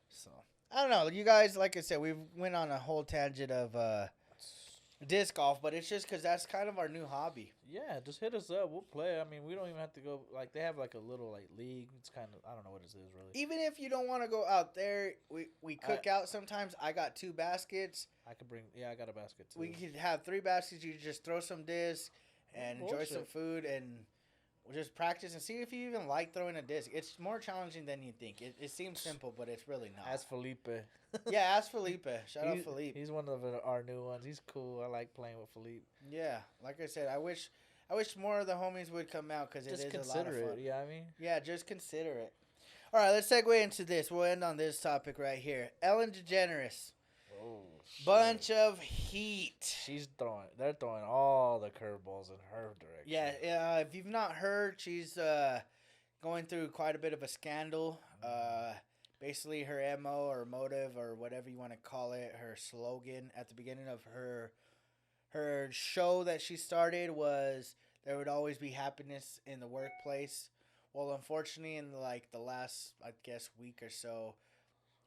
So I don't know. You guys, like I said, we went on a whole tangent of disc golf, but it's just because that's kind of our new hobby. Yeah, just hit us up. We'll play. I mean, we don't even have to go. Like, they have like a little like league. It's kind of, I don't know what it is really. Even if you don't want to go out there, we cook out sometimes. I got 2 baskets. I could bring. Yeah, I got a basket too. We could have 3 baskets. You just throw some disc and enjoy some Bullshit. food, and we'll just practice and see if you even like throwing a disc. It's more challenging than you think. It seems simple, but it's really not. Ask Felipe. Yeah, ask Felipe. Shout out Felipe. He's one of our new ones. He's cool. I like playing with Felipe. Yeah, like I said, I wish more of the homies would come out because it Just is a lot of consider fun. it. Yeah, I mean. Yeah, just consider it. All right, let's segue into this. We'll end on this topic right here. Ellen Degeneres. Oh, shit. Bunch of heat. They're throwing all the curveballs in her direction. Yeah, if you've not heard, she's going through quite a bit of a scandal. Basically, her MO or motive or whatever you want to call it, her slogan at the beginning of her show that she started was there would always be happiness in the workplace. Well, unfortunately, in like the last, I guess, week or so,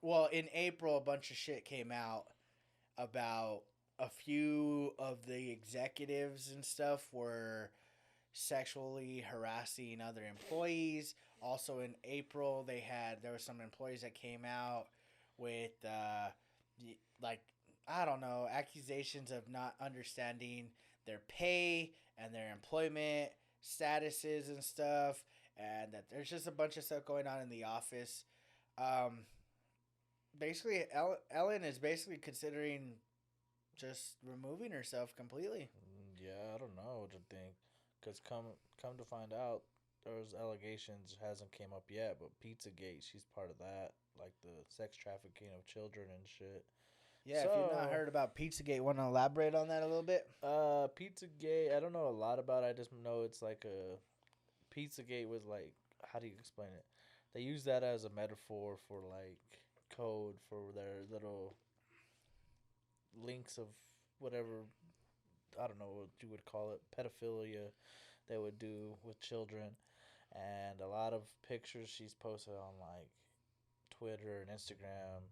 well, in April, a bunch of shit came out about a few of the executives and stuff were sexually harassing other employees. Also in April, there were some employees that came out with like I don't know, accusations of not understanding their pay and their employment statuses and stuff, and that there's just a bunch of stuff going on in the office. Basically, Ellen is basically considering just removing herself completely. Yeah, I don't know what to think. Cause come to find out, those allegations hasn't came up yet. But Pizzagate, she's part of that, like the sex trafficking of children and shit. Yeah, if you've not heard about Pizzagate, want to elaborate on that a little bit? Pizzagate, I don't know a lot about it. I just know it's like a Pizzagate was like, how do you explain it? They use that as a metaphor for like code for their little links of whatever, I don't know what you would call it, pedophilia they would do with children. And a lot of pictures she's posted on like Twitter and Instagram,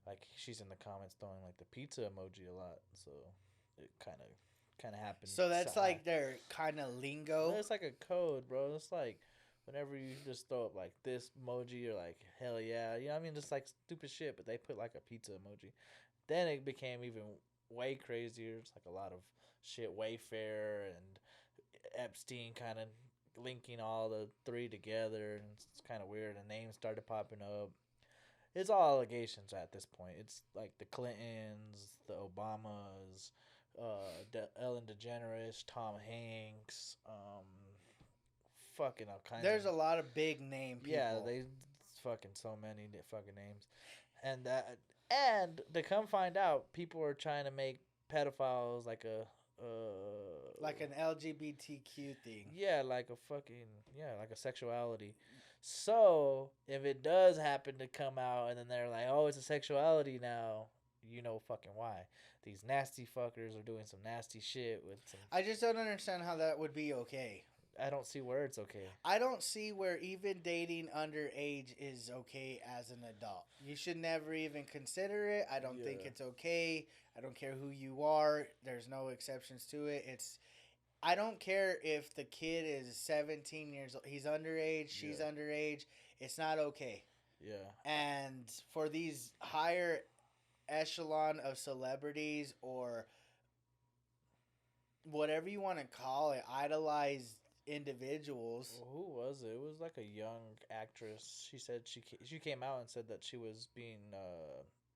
like she's in the comments throwing like the pizza emoji a lot. So it kind of happens. So that's like their kind of lingo. It's like a code, bro. It's like whenever you just throw up like this emoji, you're like, hell yeah. You know what I mean? Just like stupid shit, but they put like a pizza emoji. Then it became even way crazier. It's like a lot of shit, Wayfair and Epstein kind of linking all the three together, and it's kind of weird. And names started popping up. It's all allegations at this point. It's like the Clintons, the Obamas, Ellen Degeneres, Tom Hanks, fucking all kinds. There's a lot of big name people. Yeah, they fucking so many fucking names, and to come find out, people are trying to make pedophiles like a like an LGBTQ thing. Yeah, like a sexuality. So if it does happen to come out, and then they're like, "Oh, it's a sexuality now," you know, fucking why? These nasty fuckers are doing some nasty shit with some. I just don't understand how that would be okay. I don't see where it's okay. I don't see where even dating underage is okay as an adult. You should never even consider it. I don't think it's okay. I don't care who you are. There's no exceptions to it. I don't care if the kid is 17 years old. He's underage. She's underage. It's not okay. Yeah. And for these higher echelon of celebrities or whatever you want to call it, idolized individuals. Well, who was it? It was like a young actress. She said she came out and said that she was being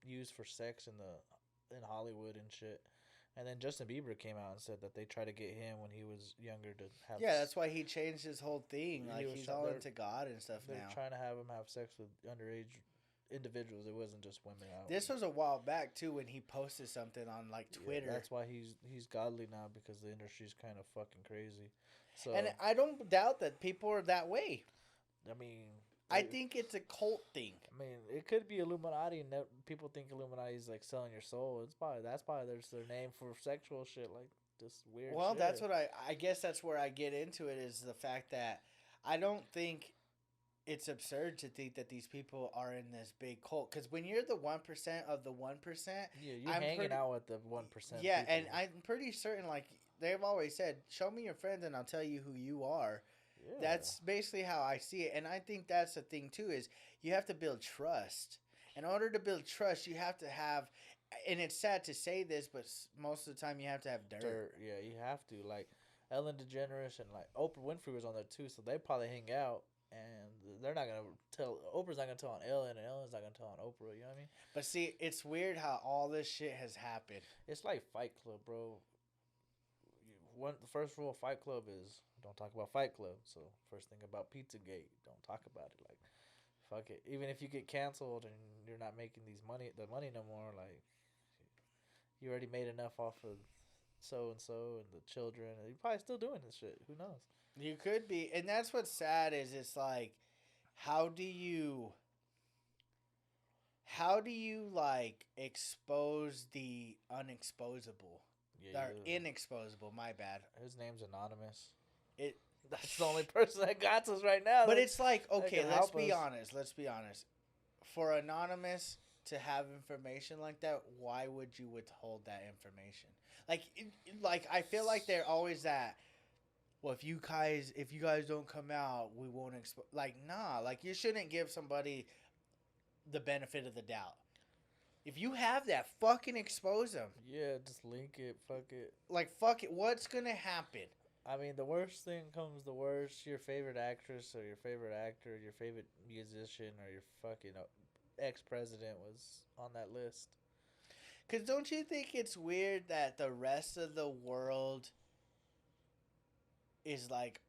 used for sex in Hollywood and shit. And then Justin Bieber came out and said that they tried to get him when he was younger to have. Yeah, that's why he changed his whole thing. Like he's all into God and stuff now. They're trying to have him have sex with underage individuals. It wasn't just women out. This was a while back too when he posted something on like Twitter. Yeah, that's why he's godly now, because the industry's kind of fucking crazy. So, and I don't doubt that people are that way. I mean, I think it's a cult thing. I mean, it could be Illuminati, and people think Illuminati is like selling your soul. That's probably their name for sexual shit, like this weird. Well, shit. that's what I guess that's where I get into it, is the fact that I don't think it's absurd to think that these people are in this big cult. Because when you're the 1% of the 1%, you're hanging out with the 1%. Yeah, people. And I'm pretty certain, like they've always said, show me your friends and I'll tell you who you are. Yeah. That's basically how I see it. And I think that's the thing too, is you have to build trust. In order to build trust, you have to have, and it's sad to say this, but most of the time you have to have dirt. Yeah, you have to. Like Ellen DeGeneres and like Oprah Winfrey was on there too, so they probably hang out. And they're not gonna tell. Oprah's not gonna tell on Ellen, and Ellen's not gonna tell on Oprah. You know what I mean? But see, it's weird how all this shit has happened. It's like Fight Club, bro. The first rule of Fight Club is don't talk about Fight Club. So first thing about Pizzagate, don't talk about it. Like, fuck it. Even if you get canceled and you're not making the money no more, like, you already made enough off of so and the children. And you're probably still doing this shit. Who knows? You could be, and that's what's sad is it's like, how do you like expose the unexposable? Yeah, Or inexposable, my bad. his name's anonymous. It That's the only person that got us right now. But it's like, okay, can let's help be us. honest. Let's be honest. For anonymous to have information like that, why would you withhold that information? Like I feel like they're always that. Well, if you guys don't come out, we won't expose. Like, nah. Like, you shouldn't give somebody the benefit of the doubt. If you have that, fucking expose them. Yeah, just link it. Fuck it. Like, fuck it. What's gonna happen? I mean, the worst thing comes the worst. Your favorite actress or your favorite actor, your favorite musician or your fucking ex-president was on that list. Because don't you think it's weird that the rest of the world is like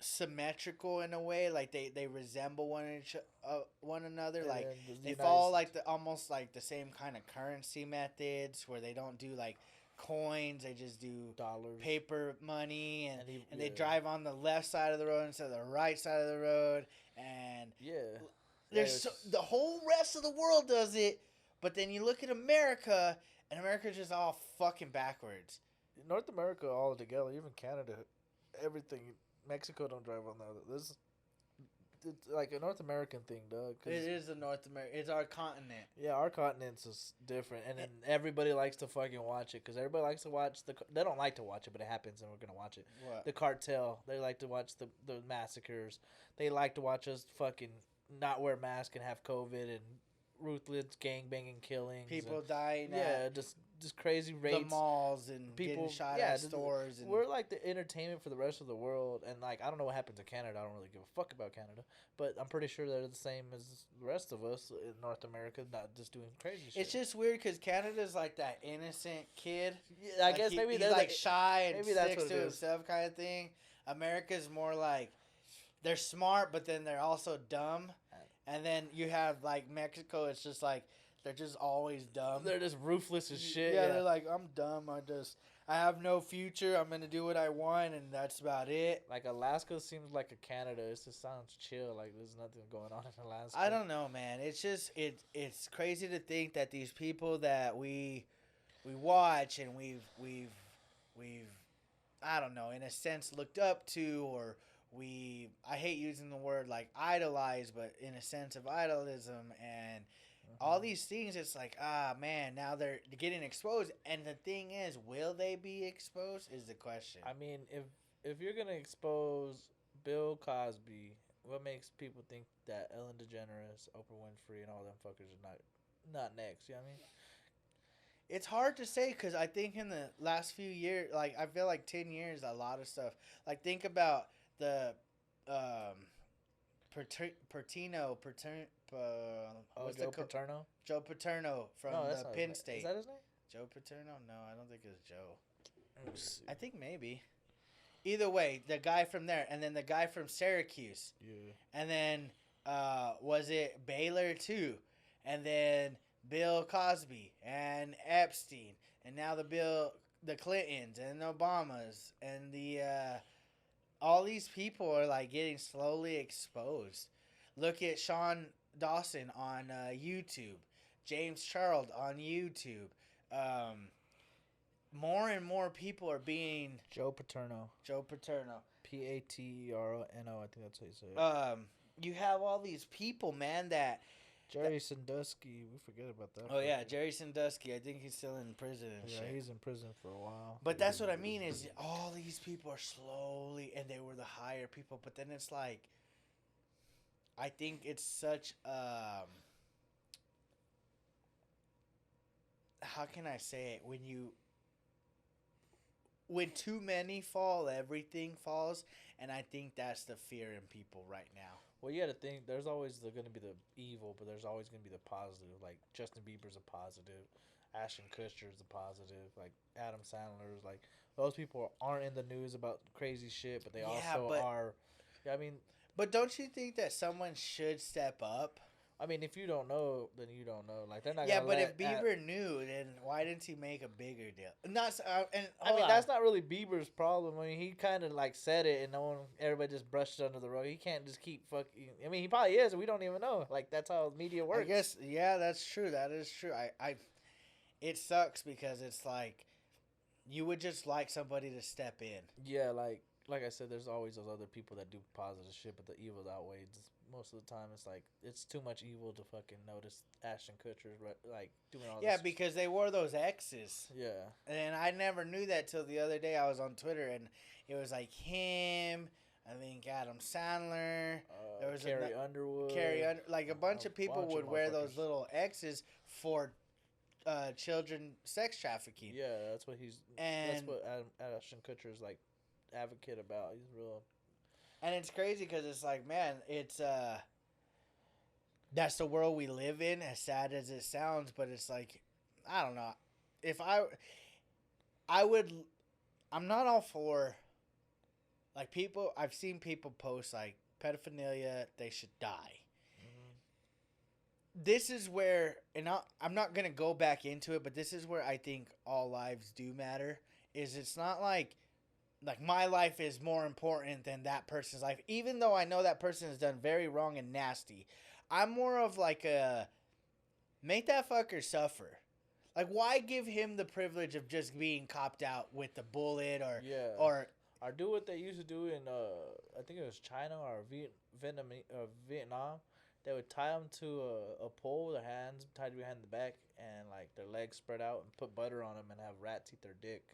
symmetrical in a way, like they resemble one another, And like then the they United follow States- like almost like the same kind of currency methods where they don't do like coins, they just do dollars. paper money, and they yeah. drive on the left side of the road instead of the right side of the road, and Yeah. there's the whole rest of the world does it, but then you look at America, and America's just all fucking backwards. North America all together, even Canada, everything. Mexico don't drive on the other. This, it's like a North American thing, dog. It is a North America. It's our continent. Yeah, our continent's is different, and then everybody likes to fucking watch it because everybody likes to watch the. They don't like to watch it, but it happens, and we're gonna watch it. What? The cartel. They like to watch the massacres. They like to watch us fucking not wear masks and have COVID and ruthless gangbanging killings. People dying Yeah, at just crazy the rates. malls and People getting shot yeah, at just- stores. And We're like the entertainment for the rest of the world, and like I don't know what happens in Canada. I don't really give a fuck about Canada, but I'm pretty sure they're the same as the rest of us in North America, not just doing crazy shit. it's just weird because Canada's like that innocent kid. Yeah, I Like, guess maybe he's they're like shy and maybe that's sticks what to it is. himself kind of thing. America's more like they're smart, but then they're also dumb. And then you have like Mexico. It's just like they're just always dumb. They're just ruthless as shit. Yeah, they're like, I'm dumb. I have no future. I'm gonna do what I want, and that's about it. like Alaska seems like a Canada. It just sounds chill. Like there's nothing going on in Alaska. I don't know, man. It's just it's crazy to think that these people that we watch and we've I don't know, in a sense looked up to, or I hate using the word like idolize, but in a sense of idolism and all these things, it's like, man, now they're getting exposed. And the thing is, will they be exposed is the question. I mean, if you're gonna expose Bill Cosby, what makes people think that Ellen Degeneres, Oprah Winfrey, and all them fuckers are not next? You know what I mean? It's hard to say because I think in the last few years, like I feel like 10 years, a lot of stuff. Like think about the Joe Paterno? Joe Paterno from No, that's the not Penn his name. State. Is that his name? Joe Paterno? No, I don't think it's Joe. Let me see. I think maybe. Either way, the guy from there, and then the guy from Syracuse, Yeah. and then was it Baylor too, and then Bill Cosby and Epstein, and now the Clintons and the Obamas and the all these people are like getting slowly exposed. Look at Sean Dawson on YouTube, James Charles on YouTube. More and more people are being Joe Paterno. Joe Paterno. Paterno. I think that's how you say it. You have all these people, man, that. Jerry Sandusky. We forget about that. Oh yeah, Jerry Sandusky. I think he's still in prison and Yeah, shit. he's in prison for a while. But that's what I mean is all these people are slowly, and they were the higher people. But then it's like, I think it's such how can I say it? When too many fall, everything falls, and I think that's the fear in people right now. Well, you got to think. There's always going to be the evil, but there's always going to be the positive. Like Justin Bieber's a positive, Ashton Kutcher's a positive, like Adam Sandler's. Like those people aren't in the news about crazy shit, but they also but- are. I mean, But don't you think that someone should step up? I mean, if you don't know, then you don't know. Like they're not. Yeah, gonna but let if Bieber knew, then why didn't he make a bigger deal? Not. And I mean, that's not really Bieber's problem. I mean, he kind of like said it, and no one, everybody just brushed it under the rug. He can't just keep fucking. I mean, he probably is. We don't even know. Like that's how media works. I guess. Yeah, that's true. That is true. It sucks because it's like you would just like somebody to step in. Yeah, like I said, there's always those other people that do positive shit, but the evil outweighs. Most of the time, it's like it's too much evil to fucking notice Ashton Kutcher like doing all. Yeah, this. because they wore those X's. Yeah. And I never knew that till the other day. I was on Twitter and it was like him. I think Adam Sandler. There was Carrie Underwood. Like a bunch of people would wear those motherfuckers. little X's for children sex trafficking. Yeah, that's what that's what Ashton Kutcher's like advocate about. He's real. And it's crazy because it's like, man, it's that's the world we live in. As sad as it sounds, but it's like, I don't know. If I'm not all for like people. I've seen people post like pedophilia. They should die. This is where, and I'm not gonna go back into it, but this is where I think all lives do matter. It's not like my life is more important than that person's life, even though I know that person has done very wrong and nasty. I'm more of like a make that fucker suffer. Like, why give him the privilege of just being copped out with the bullet or do what they used to do in I think it was China or Vietnam. They would tie them to a pole, their hands tied behind the back, and like their legs spread out, and put butter on them, and have rats eat their dick.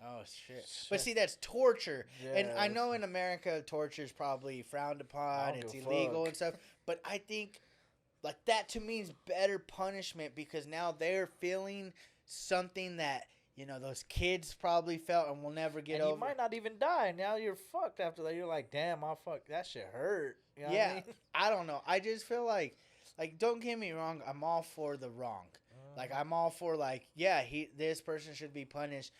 Oh shit! But see, that's torture, Yeah, and I know in America torture is probably frowned upon. It's illegal and stuff. But I think like that to me is better punishment because now they're feeling something that those kids probably felt and will never get over. You might not even die. Now you're fucked after that. You're like, damn, that shit hurt. You know what I mean? I don't know. I just feel like don't get me wrong. I'm all for the wrong. Like I'm all for this person should be punished.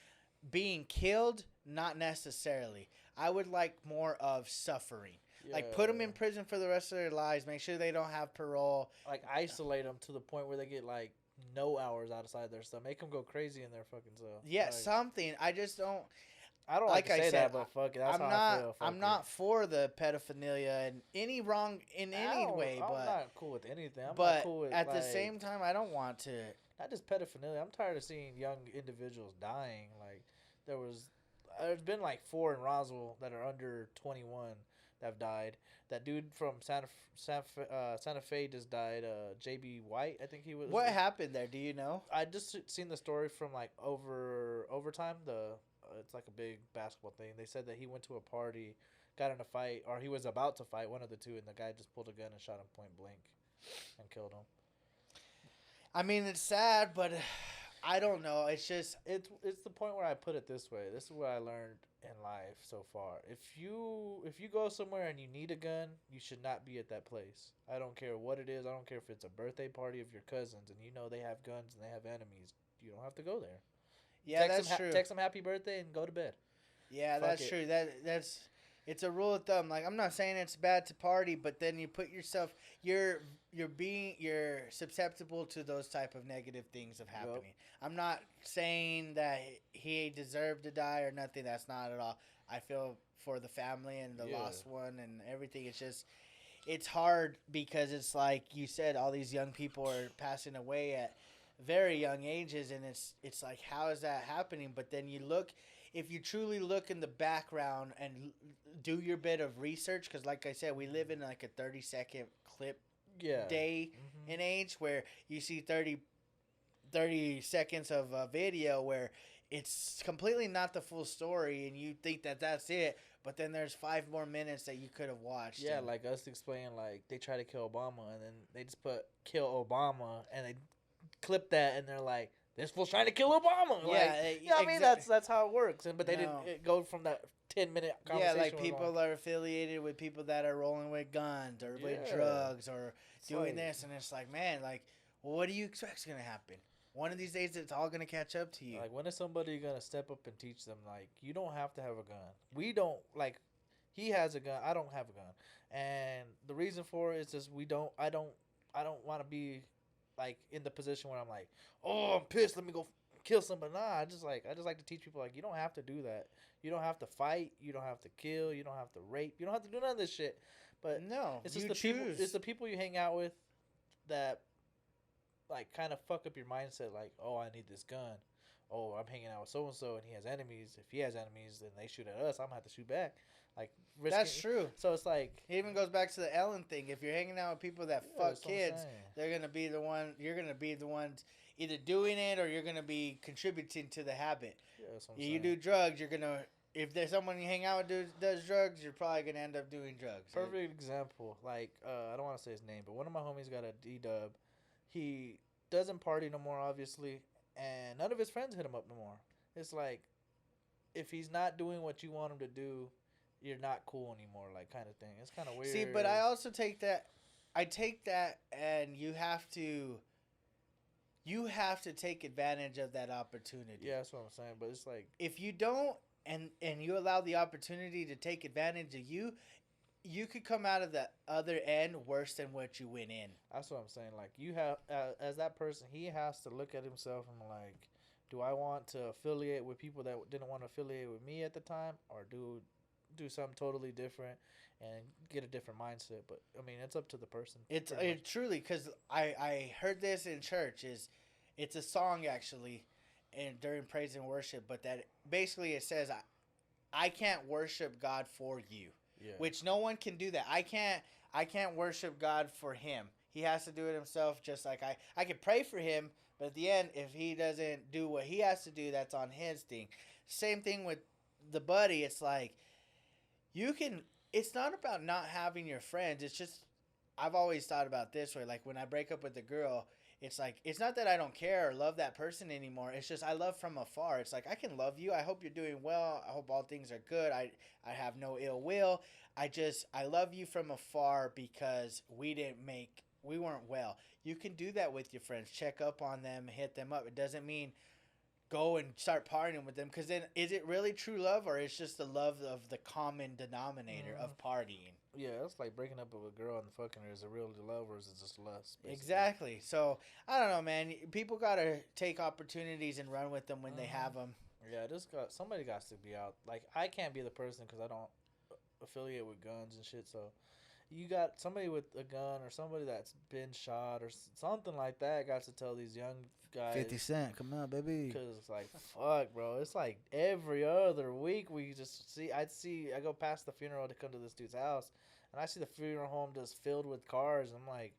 Being killed, not necessarily. I would like more of suffering. Yeah. Like, put them in prison for the rest of their lives. Make sure they don't have parole. Like, isolate them to the point where they get, like, no hours outside their stuff. Make them go crazy in their fucking cell. Yeah, like, something. I just don't... I don't like to say that, but fuck it. That's how I feel. I'm not for the pedophilia and any wrong in any way. I'm but not cool with anything. I'm but not cool with, at the same time, I don't want to... Not just pedophilia. I'm tired of seeing young individuals dying. Like, there's been like 4 in Roswell that are under 21 that have died. That dude from Santa Fe just died. J.B. White, I think he was. What happened there? Do you know? I just seen the story from like overtime. It's like a big basketball thing. They said that he went to a party, got in a fight, or he was about to fight, one of the two, and the guy just pulled a gun and shot him point blank and killed him. I mean, it's sad, but I don't know. It's just it's the point where I put it this way. This is what I learned in life so far. If you go somewhere and you need a gun, you should not be at that place. I don't care what it is. I don't care if it's a birthday party of your cousins and they have guns and they have enemies. You don't have to go there. Yeah, that's true. Text them happy birthday and go to bed. Yeah, that's true. That's it's a rule of thumb. Like, I'm not saying it's bad to party, but then you put yourself you're susceptible to those type of negative things of happening. Yep. I'm not saying that he deserved to die or nothing. That's not at all. I feel for the family and the lost one and everything. It's just it's hard because it's like you said, all these young people are passing away at very young ages, and it's like, how is that happening? But then you look, if you truly look in the background and do your bit of research, because like I said, we live in like a 30-second clip day and age where you see 30 seconds of a video where it's completely not the full story and you think that that's it, but then there's 5 more minutes that you could have watched. Yeah, like us explaining, like they try to kill Obama and then they just put kill Obama and they clip that and they're like, this fool's trying to kill Obama. Yeah, I mean, that's how it works. But they didn't go from that 10-minute conversation. Yeah, like people are affiliated with people that are rolling with guns or with drugs or doing this, and it's like, man, like, well, what do you expect is gonna happen? One of these days, it's all gonna catch up to you. Like, when is somebody gonna step up and teach them? Like, you don't have to have a gun. We don't like. He has a gun. I don't have a gun, and the reason for it is just I don't want to be like in the position where I'm like, oh, I'm pissed. Let me go kill somebody. Nah, I just like to teach people like you don't have to do that. You don't have to fight. You don't have to kill. You don't have to rape. You don't have to do none of this shit. But No, it's just you the choose. people. It's the people you hang out with that like kind of fuck up your mindset. Like, oh, I need this gun. Oh, I'm hanging out with so and so, and he has enemies. If he has enemies, then they shoot at us. I'm gonna have to shoot back. Like, That's true. So it's like It even goes back to the Ellen thing. If you're hanging out with people that Yeah, fuck that's what I'm kids, saying. they're gonna be the one. You're gonna be the ones either doing it or you're gonna be contributing to the habit. Yeah, that's what I'm You saying. do drugs, you're gonna. If there's someone you hang out with does drugs, you're probably gonna end up doing drugs. Perfect example. Like, I don't want to say his name, but one of my homies got a D-dub. He doesn't party no more, obviously, and none of his friends hit him up no more. It's like, if he's not doing what you want him to do, you're not cool anymore, like, kind of thing. It's kind of weird. See, but I also take that. I take that, and you have to. You have to take advantage of that opportunity. Yeah, that's what I'm saying. But it's like, If you don't, and you allow the opportunity to take advantage of you, you could come out of the other end worse than what you went in. that's what I'm saying. Like, you have, as that person, he has to look at himself and like, do I want to affiliate with people that didn't want to affiliate with me at the time, or do something totally different and get a different mindset? But I mean, it's up to the person. It's pretty much. it truly, because I heard this in church. It's a song actually, and during praise and worship, but that basically it says I can't worship God for you, Yeah. which no one can do that. I can't worship God for him. He has to do it himself. Just like I can pray for him, but at the end, if he doesn't do what he has to do, that's on his thing. Same thing with the buddy. It's like you can. It's not about not having your friends. It's just I've always thought about this way. Like when I break up with a girl, it's like it's not that I don't care or love that person anymore. It's just I love from afar. It's like I can love you. I hope you're doing well. I hope all things are good. I have no ill will. I love you from afar because we weren't well. You can do that with your friends. Check up on them, hit them up. It doesn't mean go and start partying with them, because then is it really true love, or it's just the love of the common denominator of partying? Yeah, it's like breaking up with a girl and fucking her. Is it real love or is it just lust? Basically. Exactly. So I don't know, man. People gotta take opportunities and run with them when they have them. Yeah, somebody got to be out. Like, I can't be the person because I don't affiliate with guns and shit. So you got somebody with a gun or somebody that's been shot or something like that got to tell these young guys. 50 Cent, come on, baby. Because it's like, fuck, bro. It's like every other week we just see. I go past the funeral to come to this dude's house, and I see the funeral home just filled with cars. I'm like,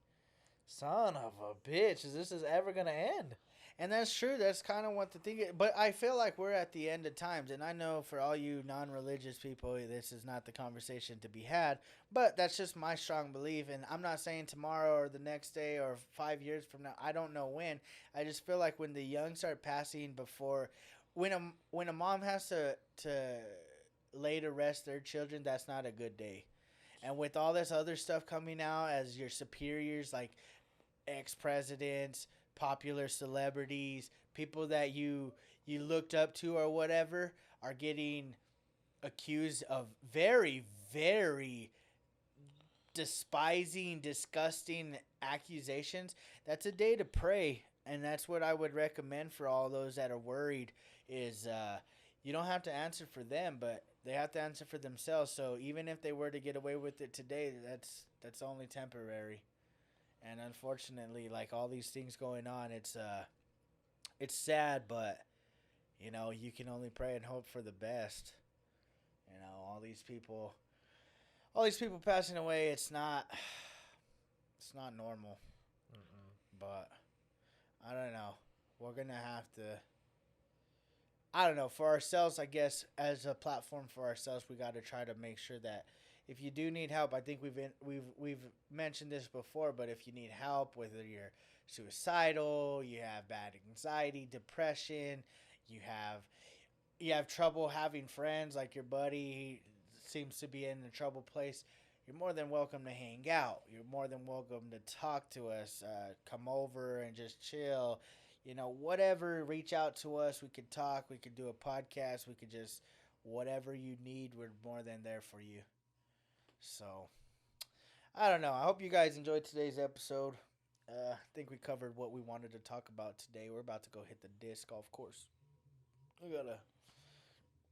son of a bitch, is this ever gonna end? And that's true. That's kind of what the thing is. But I feel like we're at the end of times. And I know for all you non-religious people, this is not the conversation to be had. But that's just my strong belief. And I'm not saying tomorrow or the next day or 5 years from now. I don't know when. I just feel like when the young start passing before... When a mom has to lay to rest their children, that's not a good day. And with all this other stuff coming out as your superiors, like ex-presidents... popular celebrities, people that you looked up to or whatever, are getting accused of very, very despising, disgusting accusations. That's a day to pray, and that's what I would recommend for all those that are worried is you don't have to answer for them, but they have to answer for themselves. So even if they were to get away with it today, that's only temporary. And unfortunately, like all these things going on, it's sad, but you know, you can only pray and hope for the best. You know, all these people passing away, it's not normal. But I don't know. We're going to have to, I don't know, for ourselves, I guess, as a platform for ourselves, we got to try to make sure that if you do need help, I think we've mentioned this before, but if you need help, whether you're suicidal, you have bad anxiety, depression, you have trouble having friends, like your buddy seems to be in a trouble place, you're more than welcome to hang out. You're more than welcome to talk to us, come over and just chill. You know, whatever, reach out to us. We could talk. We could do a podcast. We could just, whatever you need, we're more than there for you. So, I don't know. I hope you guys enjoyed today's episode. I think we covered what we wanted to talk about today. We're about to go hit the disc golf course. I gotta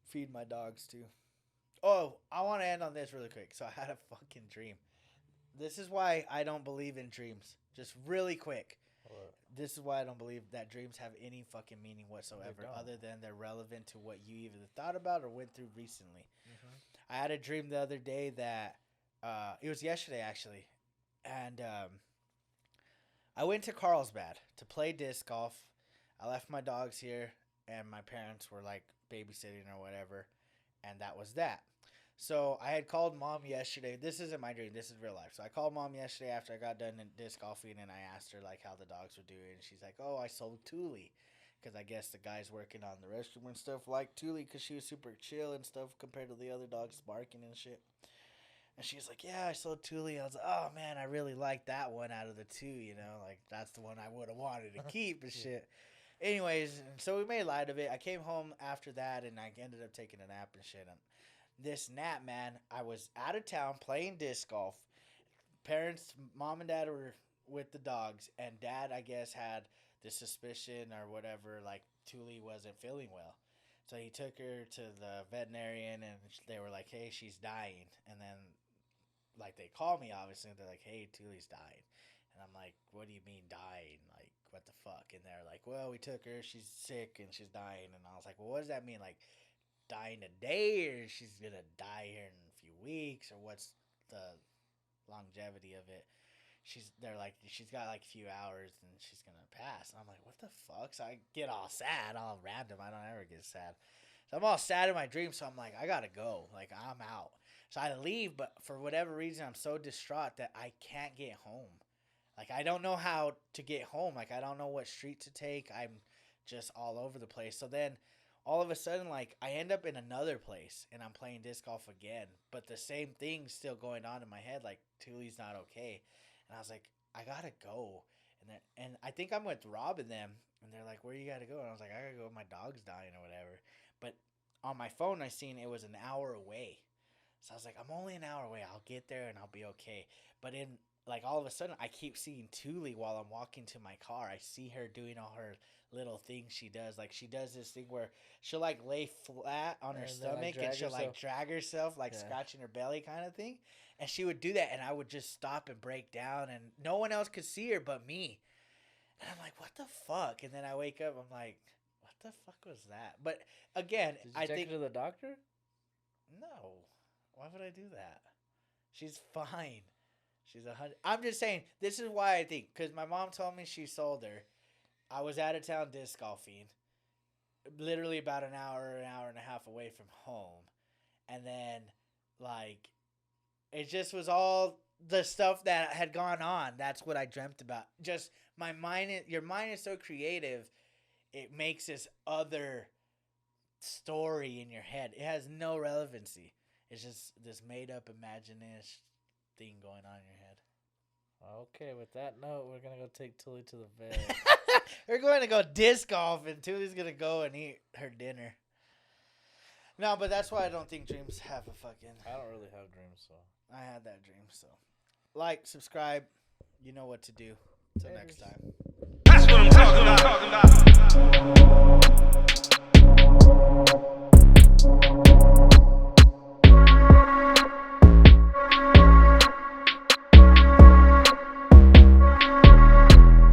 feed my dogs too. Oh, I want to end on this really quick. So I had a fucking dream. This is why I don't believe in dreams. Just really quick. What? This is why I don't believe that dreams have any fucking meaning whatsoever, don't. other than they're relevant to what you either thought about or went through recently. Mm-hmm. I had a dream the other day that it was yesterday actually, and I went to Carlsbad to play disc golf. I left my dogs here, and my parents were like babysitting or whatever, and that was that. So I had called mom yesterday. This isn't my dream. This is real life. So I called mom yesterday after I got done in disc golfing, and I asked her like how the dogs were doing. And she's like, "Oh, I sold Thule," because I guess the guys working on the restroom and stuff liked Thule because she was super chill and stuff compared to the other dogs barking and shit. And she's like, "Yeah, I sold Thule." I was like, "Oh man, I really like that one out of the two. You know, like that's the one I would have wanted to keep and shit." Anyways, so we made light of it. I came home after that, and I ended up taking a nap and shit. And this nap, man, I was out of town playing disc golf. Parents, mom and dad were with the dogs, and dad, I guess, had the suspicion or whatever, like Thule wasn't feeling well. So he took her to the veterinarian, and they were like, "Hey, she's dying." And then, like, they called me, obviously, and they're like, "Hey, Thule's dying." And I'm like, "What do you mean dying? Like, what the fuck?" And they're like, "Well, we took her. She's sick, and she's dying." And I was like, "Well, what does that mean? Like, dying today, or she's gonna die here in a few weeks, or what's the longevity of it?" They're like, "She's got like a few hours and she's gonna pass." And I'm like, "What the fuck?" So I get all sad, all random. I don't ever get sad. So I'm all sad in my dream. So I'm like, I gotta go. Like, I'm out. So I leave, but for whatever reason, I'm so distraught that I can't get home. Like, I don't know how to get home. Like, I don't know what street to take. I'm just all over the place. So then all of a sudden, like, I end up in another place and I'm playing disc golf again. But the same thing's still going on in my head. Like, Thule's not okay. And I was like, I gotta go. And I think I'm with Rob and them. And they're like, "Where you gotta go?" And I was like, "I gotta go. My dog's dying or whatever." But on my phone, I seen it was an hour away. So I was like, I'm only an hour away. I'll get there and I'll be okay. But in, like, all of a sudden, I keep seeing Thule while I'm walking to my car. I see her doing all her little things she does. Like, she does this thing where she'll, like, lay flat on her And then, like, stomach and she'll, drag like, drag herself, like, Yeah. scratching her belly kind of thing. And she would do that, and I would just stop and break down, and no one else could see her but me. And I'm like, what the fuck? And then I wake up, I'm like, what the fuck was that? But, again, Did you I take think... her to the doctor? No. Why would I do that? She's fine. She's 100. I'm just saying, this is why I think, because my mom told me she sold her. I was out of town disc golfing, literally about an hour and a half away from home. And then, like, it just was all the stuff that had gone on. That's what I dreamt about. Just my mind, your mind is so creative, it makes this other story in your head. It has no relevancy. It's just this made-up imagination thing going on in your head. Okay, with that note, we're going to go take Thule to the vet. We're going to go disc golf, and Thule's going to go and eat her dinner. No, but that's why I don't think dreams have a fucking... I don't really have dreams, so. I had that dream, so. Like, subscribe. You know what to do. Till next time.